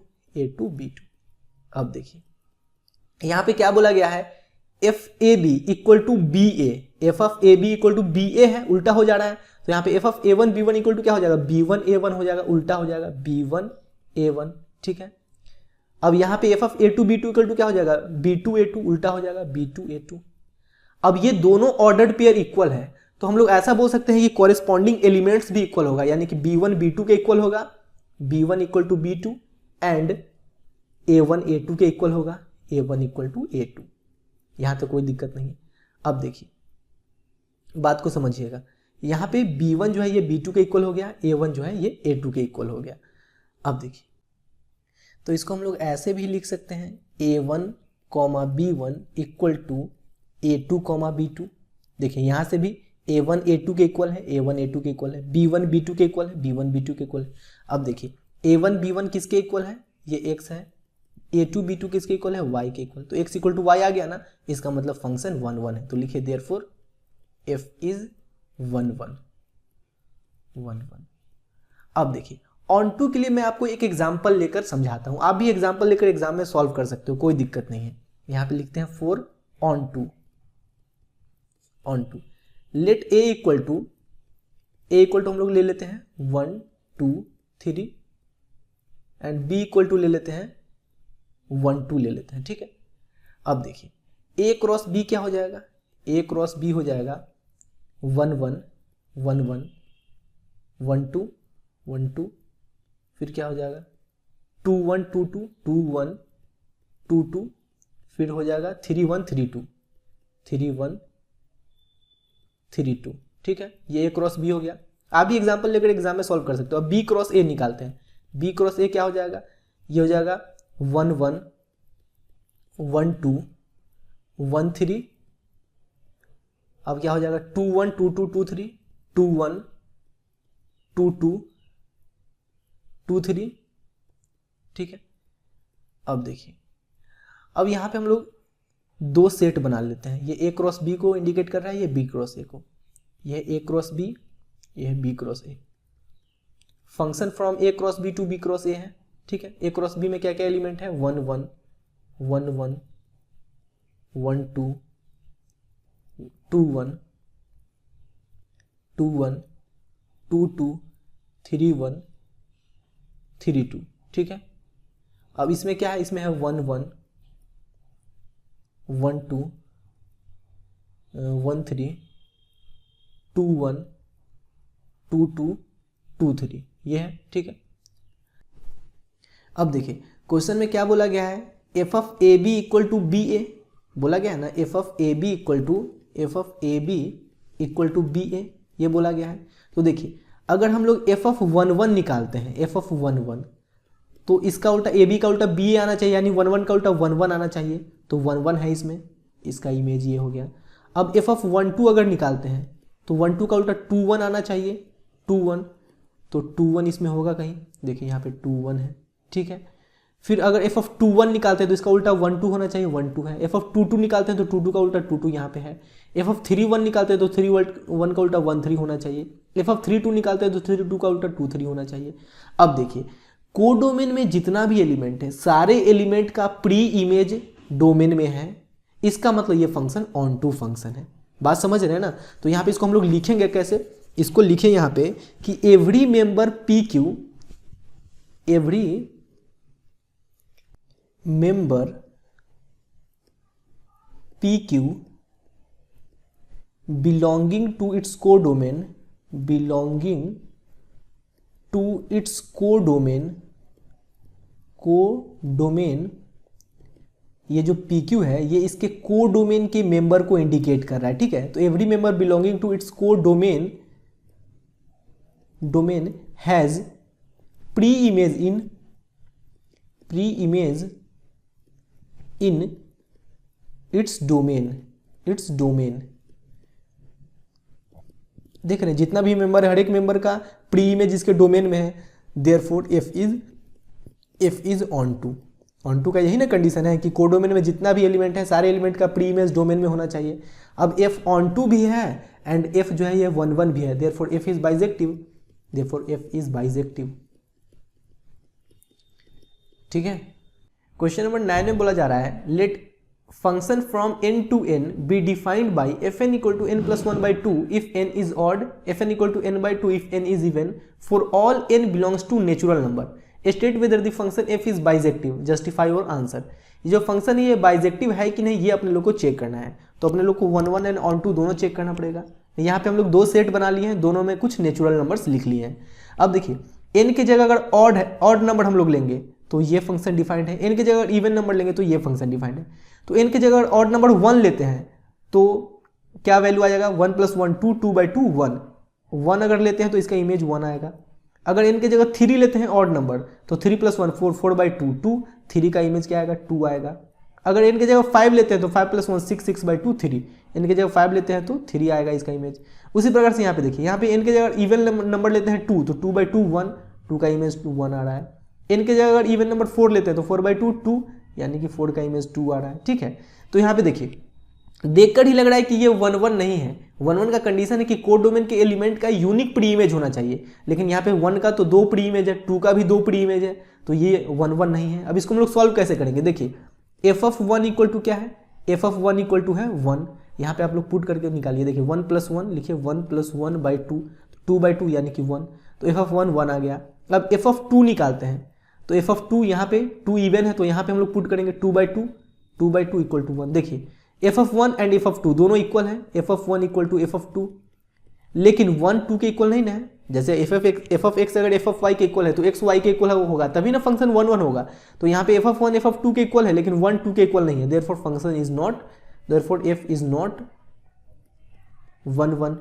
अब देखिए यहां पे क्या बोला गया है, f a b equal to b a, f of a b equal to b a है, उल्टा हो जा रहा है। तो यहाँ पे f of a one b one equal to क्या हो जाएगा, b1 a1 हो जाएगा, उल्टा हो जाएगा b1 a1। ठीक है, अब यहाँ पे f of a2 b2 equal to क्या हो जाएगा, b2 a2, उल्टा हो जाएगा b2 a2। अब ये दोनों ऑर्डर्ड पेयर इक्वल है तो हम लोग ऐसा बोल सकते हैं कि कॉरेस्पॉन्डिंग एलिमेंट्स भी इक्वल होगा, यानी कि b1 b2 के इक्वल होगा, b1 equal to b2 and a1 a2 के इक्वल होगा, a1 इक्वल टू a2। यहां तो कोई दिक्कत नहीं है। अब देखिए बात को समझिएगा, यहां पे b1 जो है ये b2 के इक्वल हो गया, a1 जो है ये a2 के इक्वल हो गया। अब देखिए तो इसको हम लोग ऐसे भी लिख सकते हैं, a1 b1 equal to a2 b2। देखिए यहां से भी a1 a2 के इक्वल है, a1 a2 के इक्वल है, b1 b2 के इक्वल है, b1 b2 के इक्वल है। अब देखिए a1 b1 किसके इक्वल है, ये x है, a2 b2 किसके इक्वल है, y के इक्वल। तो x इक्वल टू y आ गया ना, इसका मतलब फंक्शन 1 1 है। तो लिखिए देयरफॉर f इज 1 1। अब देखिए ऑन टू के लिए मैं आपको एक एग्जांपल लेकर समझाता हूं, आप भी एग्जांपल लेकर एग्जाम में सॉल्व कर सकते हो, कोई दिक्कत नहीं है। यहां पे लिखते हैं for onto let a equal to हम लोग ले लेते हैं 1 2 3 एंड b इक्वल टू ले लेते हैं 1 2 ले लेते हैं। ठीक है, अब देखिए a क्रॉस b क्या हो जाएगा, a क्रॉस b हो जाएगा 1 1 1 1 1 2 1 2, फिर क्या हो जाएगा 2 1 2 2 2 1 2 2, फिर हो जाएगा 3 1 3 2 3 1 3 2। ठीक है, ये a क्रॉस b हो गया। आप भी एग्जाम्पल लेकर एग्जाम में सॉल्व कर सकते हो। अब b क्रॉस a निकालते हैं, b क्रॉस a क्या हो जाएगा, ये हो जाएगा 1 1 1 2 1 3, अब क्या हो जाएगा 2 1 2 2 2 3 2 1 2 2 2 3। ठीक है, अब देखिए अब यहां पे हम लोग दो सेट बना लेते हैं, ये a क्रॉस b को इंडिकेट कर रहा है, ये b क्रॉस a को, ये a क्रॉस b, ये b cross a। Function from a cross b to b cross a है। ठीक है, a क्रॉस b में क्या क्या एलिमेंट है, 1 1 1 1 1 2 2 1 2 1 2 2 3 1 3 2। ठीक है, अब इसमें क्या है, इसमें है 1 1 1 2 1 3 2 1 2 2 2 3, ये है। ठीक है, अब देखिए क्वेश्चन में क्या बोला गया है, f of a b equal to b a बोला गया है ना, f of a b equal to b a ये बोला गया है। तो देखिए अगर हम लोग एफ ऑफ 1 1 निकालते हैं, एफ ऑफ 1 1, तो इसका उल्टा ए बी का उल्टा बी ए आना चाहिए, यानी 1 1 का उल्टा 1 1 आना चाहिए। तो 1 1 है इसमें, इसका इमेज ये हो गया। अब एफ ऑफ 1 2 अगर निकालते हैं तो 1 2 का उल्टा 2 1 आना चाहिए, 2 1, तो 2 1 इसमें होगा कहीं, देखिए यहाँ पे 2 1 है। ठीक है, फिर अगर एफ ऑफ 2 1 निकालते हैं तो इसका उल्टा 1 2 होना चाहिए, 1 2 है। एफ ऑफ 2 2 निकालते हैं तो 2 2 का उल्टा 2 2 यहाँ पे है। एफ ऑफ 3 1 निकालते हैं तो 3 1 का उल्टा 1 3 होना चाहिए। एफ ऑफ 3 2 निकालते हैं तो 3 2 का उल्टा 2 3 होना चाहिए। अब देखिए कोडोमेन में जितना भी एलिमेंट है सारे एलिमेंट का प्री इमेज डोमेन में है, इसका मतलब ये फंक्शन ऑन टू फंक्शन है। बात समझ रहे हैं ना। तो यहाँ पे इसको हम लोग लिखेंगे कैसे, इसको लिखें यहाँ पे कि every member p q, every member p q belonging to its codomain, belonging to its codomain, codomain ये जो PQ है ये इसके कोडोमेन के मेंबर को इंडिकेट कर रहा है, ठीक है। तो every member belonging to its codomain, domain has pre image in its domain, its domain. देख रहे हैं जितना भी मेंबर है हर एक मेंबर का प्री इमेज इसके डोमेन में है, therefore F is onto का यही ना कंडीशन है कि कोडोमेन में जितना भी एलिमेंट है सारे एलिमेंट का प्री इमेज डोमेन में होना चाहिए। अब एफ ऑन टू भी है एंड एफ जो है ये 1 भी है, therefore F is bijective, therefore F is bijective, ठीक है। क्वेश्चन नंबर 9 में बोला जा रहा है let function from n to n be defined by fn equal to n plus 1 by 2 if n is odd, fn equal to n by 2 if n is even, for all n belongs to natural number, state whether the function f is bijective, justify your answer। ये जो फंक्शन है ये बाइजेक्टिव है कि नहीं ये अपने लोग को चेक करना है। तो अपने लोग को 1 एंड ऑन टू दोनों चेक करना पड़ेगा। यहाँ पे हम लोग 2 सेट बना लिए हैं, दोनों में कुछ नेचुरल नंबर्स लिख लिए हैं। अब देखिए n की जगह अगर ऑड नंबर हम लोग लेंगे तो ये फंक्शन डिफाइंड है, n की जगह अगर इवन नंबर लेंगे तो ये फंक्शन डिफाइंड है। तो n की जगह अगर ऑड नंबर 1 लेते हैं तो क्या वैल्यू आ जाएगा 1 + 1 2, 2 by 2 1 अगर लेते हैं तो इसका इमेज 1 आएगा। अगर n की जगह 3 लेते हैं ऑड नंबर तो 3 + 1 4, 4 by 2 2, 3 का इमेज क्या आएगा 2 आएगा। अगर n की जगह 5 लेते हैं तो 5 + 1 6, 6 by 2 3, n की जगह 5 लेते हैं तो 3 आएगा इसका इमेज। उसी प्रकार से यहाँ पे देखिए यहाँ पे n की जगह इवन नंबर लेते हैं 2 तो 2 by 2 1, 2 का इमेज 1 आ रहा है। n की जगह अगर इवन नंबर 4 लेते हैं तो 4 by 2 2, यानी कि 4 का इमेज 2 आ रहा है, ठीक है। तो यहाँ पे देखिए देखकर ही लग रहा है कि ये 1 नहीं है। 1 का कंडीशन है कि कोड डोमेन के एलिमेंट का यूनिक प्री इमेज होना चाहिए, लेकिन यहाँ पे 1 का तो 2 प्री इमेज है, 2 का भी 2 प्री इमेज है, तो ये 1 नहीं है। अब इसको हम लोग सॉल्व कैसे करेंगे, देखिए एफ ऑफ 1 इक्वल टू क्या है, एफ ऑफ 1 इक्वल टू है 1। यहाँ पे आप लोग पुट करके निकालिए, देखिए 1 + 1 लिखिए 1 + 1 by 2, 2 by 2 यानी कि 1, तो एफ ऑफ 1 आ गया। अब एफ ऑफ 2 निकालते हैं तो एफ ऑफ 2 यहाँ पे 2 इवन है तो यहाँ पे हम लोग पुट करेंगे 2 by 2, 2 by 2 इक्वल टू 1। देखिए F of 1 and f of 2 दोनों इक्वल है, f of 1 equal to F of 2, लेकिन 1 2 के इक्वल नहीं ना है। जैसे एफ ऑफ एक्स अगर एफ ऑफ वाई के इक्वल है तो एक्स वाई के इक्वल होगा तभी ना फंक्शन 1 1 होगा। तो यहाँ पे एफ ऑफ 1 एफ ऑफ 2 के इक्वल है लेकिन 1 2 के इक्वल नहीं है, therefore function is not, therefore F is not 1 1,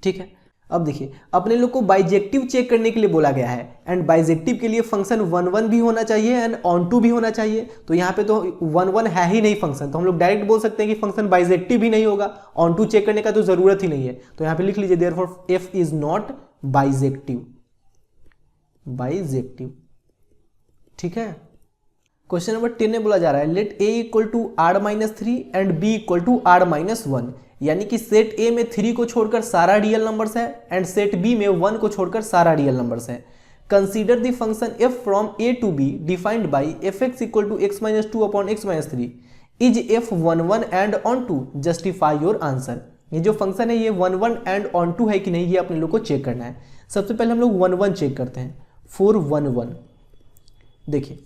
ठीक है। अब देखिए अपने लोग को बाइजेक्टिव चेक करने के लिए बोला गया है एंड बाइजेक्टिव के लिए फंक्शन 1 1 भी होना चाहिए एंड ऑन टू भी होना चाहिए। तो यहाँ पे तो 1 1 है ही नहीं फंक्शन, तो हम लोग डायरेक्ट बोल सकते हैं कि फंक्शन बाइजेक्टिव भी नहीं होगा, ऑन टू चेक करने का तो जरूरत ही नहीं है। तो यहाँ पे लिख लीजिए therefore F is not bijective, bijective, ठीक है। क्वेश्चन नंबर 10 में बोला जा रहा है let a equal to r-3 and b equal to r-1, यानी कि सेट A में 3 को छोड़कर सारा रियल नंबर्स है एंड सेट B में 1 को छोड़कर सारा रियल नंबर्स है। Consider the function f from a to b defined by fx equal to x-2 upon x-3 is f 1 1 and onto, justify your answer. ये जो फंक्शन है ये 1 1 एंड ऑन टू है कि नहीं ये अपने लोग को चेक करना है। सबसे पहले हम लोग 1 1 चेक करते हैं, 4 1 1। देखिए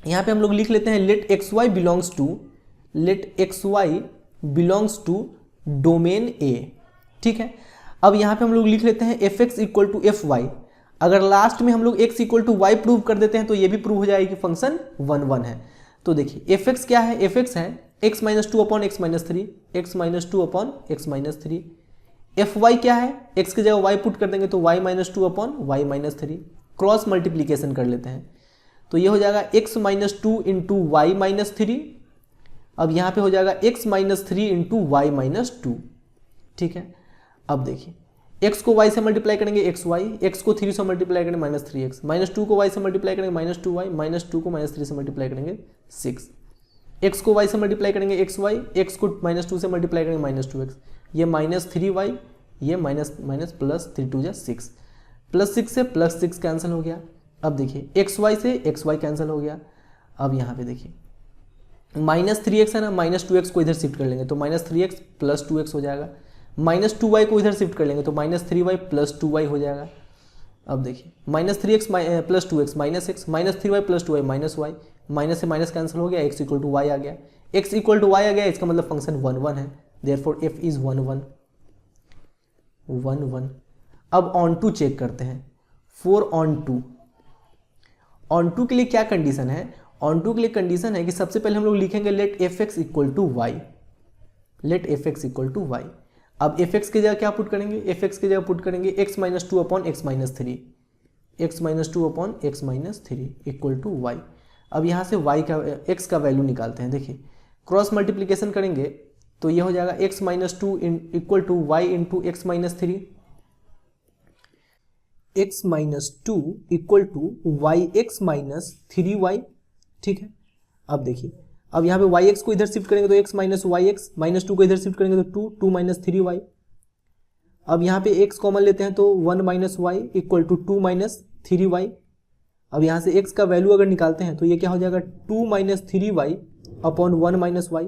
यहाँ पे हम लोग लिख लेते हैं let x Y belongs to domain a, ठीक है। अब यहाँ पे हम लोग लिख लेते हैं f x equal to F y. अगर लास्ट में हम लोग x equal to Y prove कर देते हैं तो ये भी प्रूव हो जाएगी फंक्शन 1 1 है। तो देखिए एफ एक्स क्या है, एफ एक्स है x-2 upon x-3, x-2 upon x-3। F y क्या है, x की जगह y पुट कर देंगे तो y-2 upon y-3, cross multiplication कर लेते हैं तो ये हो जाएगा x-2 इंटू y-3। अब यहाँ पे हो जाएगा x-3 इंटू y-2, ठीक है। अब देखिए x को y से मल्टीप्लाई करेंगे xy, x को 3 से मल्टीप्लाई करेंगे -3x, -2 को y से मल्टीप्लाई करेंगे -2y, -2 को -3 से मल्टीप्लाई करेंगे 6, x को y से मल्टीप्लाई करेंगे xy, x को -2 से मल्टीप्लाई करेंगे -2x, ये -3y, ये माइनस प्लस 3 2 6, +6 से +6 कैंसिल हो गया। अब देखिए एक्स वाई से एक्स वाई कैंसिल हो गया। अब यहाँ पे देखिए -3x है ना, -2x को इधर शिफ्ट कर लेंगे तो -3x + 2x हो जाएगा। -2y को इधर शिफ्ट कर लेंगे तो -3y + 2y हो जाएगा। अब देखिए -3x + 2x -x, -3y + 2y -y, minus से माइनस कैंसिल हो गया, x = y आ गया। x = y आ गया, इसका मतलब फंक्शन 1 1 है, देयरफॉर f इज 1 1 1 1। अब ऑन टू चेक करते हैं। फॉर ऑन टू के लिए क्या कंडीशन है? ऑन टू के लिए कंडीशन है कि सबसे पहले हम लोग लिखेंगे let fx = y, let fx = y। अब fx की जगह क्या पुट करेंगे? fx की जगह पुट करेंगे x - 2/x - 3, x - 2/x - 3 = y। अब यहाँ से y का x का वैल्यू निकालते हैं। देखिए क्रॉस मल्टीप्लिकेशन करेंगे तो ये हो जाएगा x - 2 = y × x - 3, x - 2 = yx - 3y, ठीक है। अब देखिए अब यहाँ पे yx को इधर शिफ्ट करेंगे तो x - yx, -2 को इधर शिफ्ट करेंगे तो 2 - 3y। अब यहाँ पे x कॉमन लेते हैं तो 1 - y = 2 - 3y। अब यहाँ से x का वैल्यू अगर निकालते हैं तो ये क्या हो जाएगा 2 - 3y / 1 - y।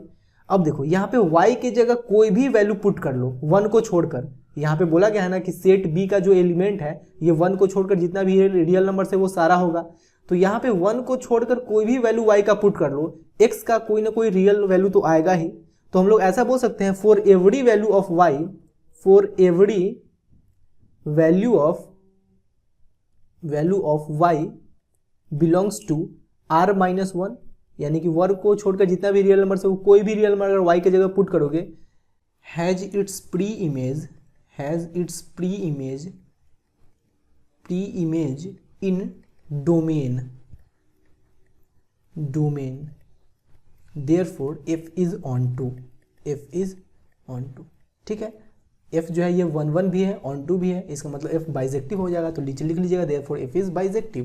अब देखो यहाँ पे y की जगह कोई भी वैल्यू पुट कर लो 1 को छोड़कर। यहाँ पे बोला गया है ना कि सेट B का जो एलिमेंट है ये 1 को छोड़कर जितना भी रियल नंबर है वो सारा होगा। तो यहाँ पे 1 को छोड़कर कोई भी वैल्यू y का पुट कर लो, x का कोई ना कोई रियल वैल्यू तो आएगा ही। तो हम लोग ऐसा बोल सकते हैं for every value of y, for every value of y belongs to r - 1, यानी कि 1 को छोड़कर जितना भी रियल नंबर है वो कोई भी रियल नंबर अगर y की जगह पुट करोगे, has its pre image in domain, therefore f is onto, ठीक है। f जो है ये 1 1 भी है, ऑन टू भी है, इसका मतलब f बाइजेक्टिव हो जाएगा। तो नीचे लिख लीजिएगा therefore f is bijective.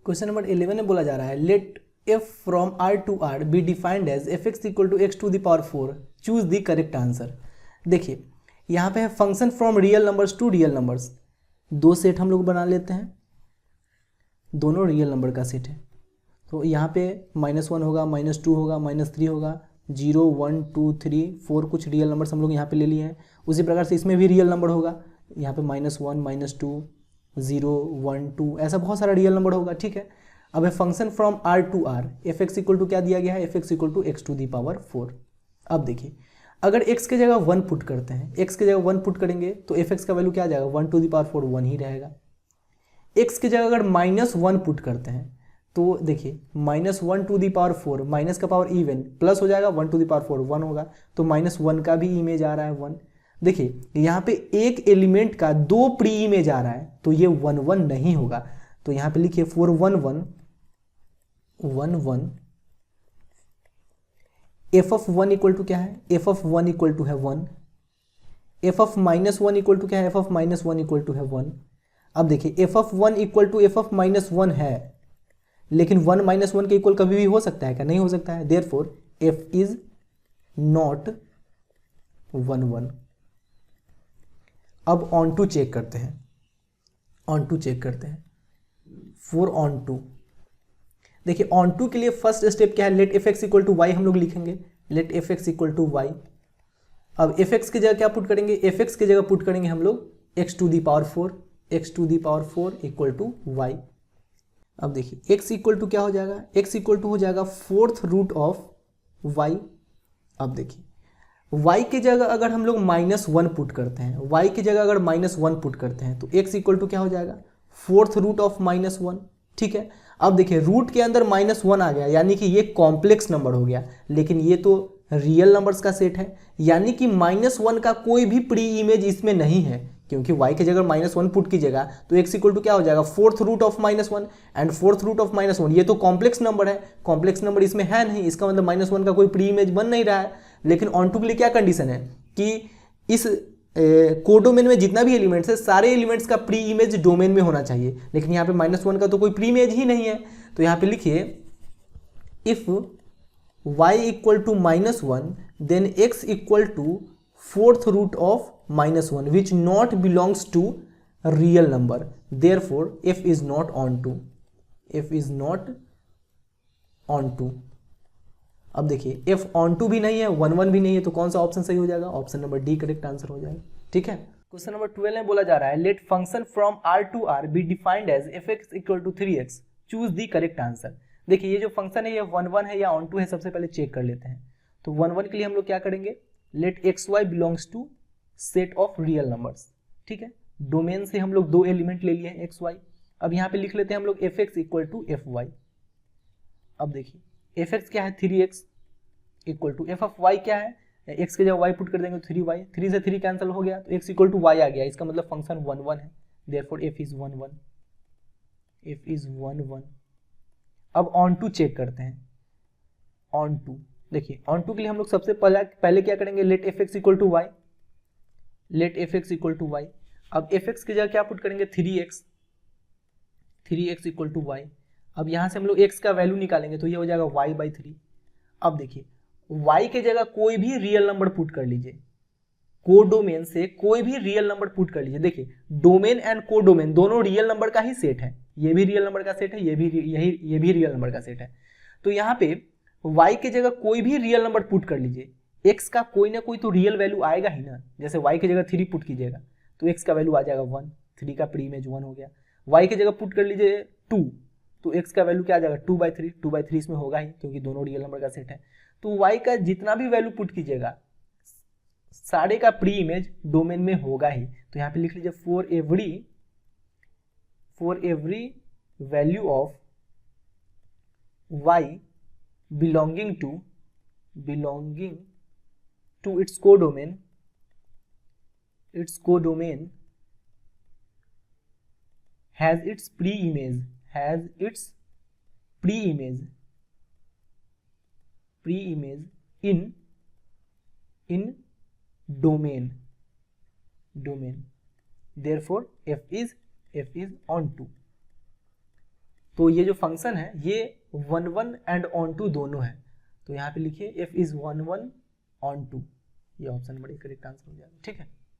Question number 11 में बोला जा रहा है let f from r to r be defined as fx = x⁴। Choose the correct answer. देखिए यहाँ पे है function from real numbers to real numbers. दो सेट हम लोग बना लेते हैं, दोनों रियल नंबर का सेट है। तो यहाँ पे -1 होगा, -2 होगा, -3 होगा, 0 1 2 3 4 कुछ रियल नंबर्स हम लोग यहाँ पे ले लिए हैं। उसी प्रकार से इसमें भी रियल नंबर होगा, यहाँ पे -1 -2 0 1 2 ऐसा बहुत सारा रियल नंबर होगा, ठीक है। अब है function from r to r, fx = क्या दिया गया है, fx = x⁴। अब देखिए अगर x की जगह 1 पुट करते हैं, x की जगह 1 पुट करेंगे तो fx का वैल्यू क्या आ जाएगा 1⁴ 1 ही रहेगा। x की जगह अगर -1 पुट करते हैं तो देखिए -1⁴ माइनस का पावर इवन प्लस हो जाएगा 1⁴ 1 होगा, तो -1 का भी इमेज आ रहा है 1। देखिए यहाँ पे एक एलिमेंट का 2 प्री इमेज आ रहा है तो ये 1 1 नहीं होगा। तो यहाँ पे लिखिए फॉर 1 1 1 1 f of 1 = क्या है, f of 1 = है 1, f of -1 = क्या है, f of -1 = है 1। अब देखिए f of 1 = f of -1 है, लेकिन 1 -1 के इक्वल कभी भी हो सकता है क्या, नहीं हो सकता है। Therefore f is not 1 1। अब ऑन टू चेक करते हैं, फॉर ऑन टू। देखिए ऑन टू के लिए फर्स्ट स्टेप क्या है, लेट fx = y हम लोग लिखेंगे, लेट fx = y। अब fx की जगह क्या पुट करेंगे, fx की जगह पुट करेंगे हम लोग x⁴ = y। अब देखिए x = क्या हो जाएगा, x = हो जाएगा 4th रूट ऑफ y। अब देखिए y की जगह अगर हम लोग -1 पुट करते हैं, y की जगह अगर -1 पुट करते हैं तो x = क्या हो जाएगा 4th रूट ऑफ -1, ठीक है। अब देखिए रूट के अंदर -1 आ गया, यानी कि ये कॉम्प्लेक्स नंबर हो गया, लेकिन ये तो रियल नंबर्स का सेट है, यानी कि -1 का कोई भी प्री इमेज इसमें नहीं है, क्योंकि y की जगह -1 पुट कीजिएगा तो x = क्या हो जाएगा 4th root of -1, and 4th root of -1 ये तो कॉम्प्लेक्स नंबर है, कॉम्प्लेक्स नंबर इसमें है नहीं, इसका मतलब -1 का कोई प्री इमेज बन नहीं रहा है। लेकिन ऑन टू के लिए क्या कंडीशन है कि इस कोडोमेन में जितना भी एलिमेंट्स है सारे एलिमेंट्स का प्री इमेज डोमेन में होना चाहिए, लेकिन यहाँ पे -1 का तो कोई प्री इमेज ही नहीं है। तो यहाँ पे लिखिए if y = -1 then x = 4th root of -1 which not belongs to real number, therefore f is not onto. f is not onto. अब देखिए f ऑन टू भी नहीं है, 1 1 भी नहीं है, तो कौन सा ऑप्शन सही हो जाएगा? Option number D correct answer हो जाएगा। ठीक है, क्वेश्चन नंबर 12 में बोला जा रहा है let function from r to r be defined as f(x) equal to 3x, choose the correct answer. देखिए ये जो फंक्शन है ये 1 1 है या ऑन टू है, सबसे पहले चेक कर लेते हैं। तो 1 1 के लिए हम लोग क्या करेंगे, let xy belongs to set of real numbers. ठीक है, डोमेन से हम लोग 2 एलिमेंट ले लिए हैं xy। अब यहाँ पे लिख लेते हैं हम लोग f(x) इक्वल टू fy। अब देखिए f(x) क्या है 3x equal to f of y क्या है, x के जगह y पुट कर देंगे 3y, 3 से 3 कैंसिल हो गया तो x इक्वल टू y आ गया। इसका मतलब फंक्शन 1 1 है, therefore f is 1 1, f is 1 1। अब ऑन टू चेक करते हैं। ऑन टू देखिए, ऑन टू के लिए हम लोग सबसे पहले क्या करेंगे, let f(x) equal to y, let f(x) equal to y। अब f(x) की जगह क्या पुट करेंगे 3x, 3x equal to y। अब यहाँ से हम लोग x का वैल्यू निकालेंगे तो ये हो जाएगा y/3। अब देखिए y के जगह कोई भी रियल नंबर पुट कर लीजिए, कोडोमेन से कोई भी रियल नंबर पुट कर लीजिए। देखिए डोमेन एंड कोडोमेन दोनों रियल नंबर का ही सेट है, ये भी रियल नंबर का सेट है, ये भी रियल नंबर का सेट है। तो यहाँ पे y के जगह कोई भी रियल नंबर पुट कर लीजिए, x का कोई ना कोई तो रियल वैल्यू आएगा ही ना। जैसे y की जगह 3 पुट कीजिएगा तो x का वैल्यू आ जाएगा 1, 3 का प्री इमेज 1 हो गया। y की जगह पुट कर लीजिए 2 तो x का वैल्यू क्या आ जाएगा 2/3, 2/3 इसमें होगा ही क्योंकि दोनों रियल नंबर का सेट है। तो y का जितना भी वैल्यू पुट कीजिएगा सारे का प्री इमेज डोमेन में होगा ही। तो यहाँ पे लिख लीजिए for every value of y belonging to its codomain has its pre-image in domain, therefore f is on to। तो ये जो फंक्शन है ये 1 1 एंड ऑन टू दोनों है, तो यहाँ पे लिखिए f is 1 1 on to, ये ऑप्शन नंबर करेक्ट आंसर हो जाएगा। ठीक है।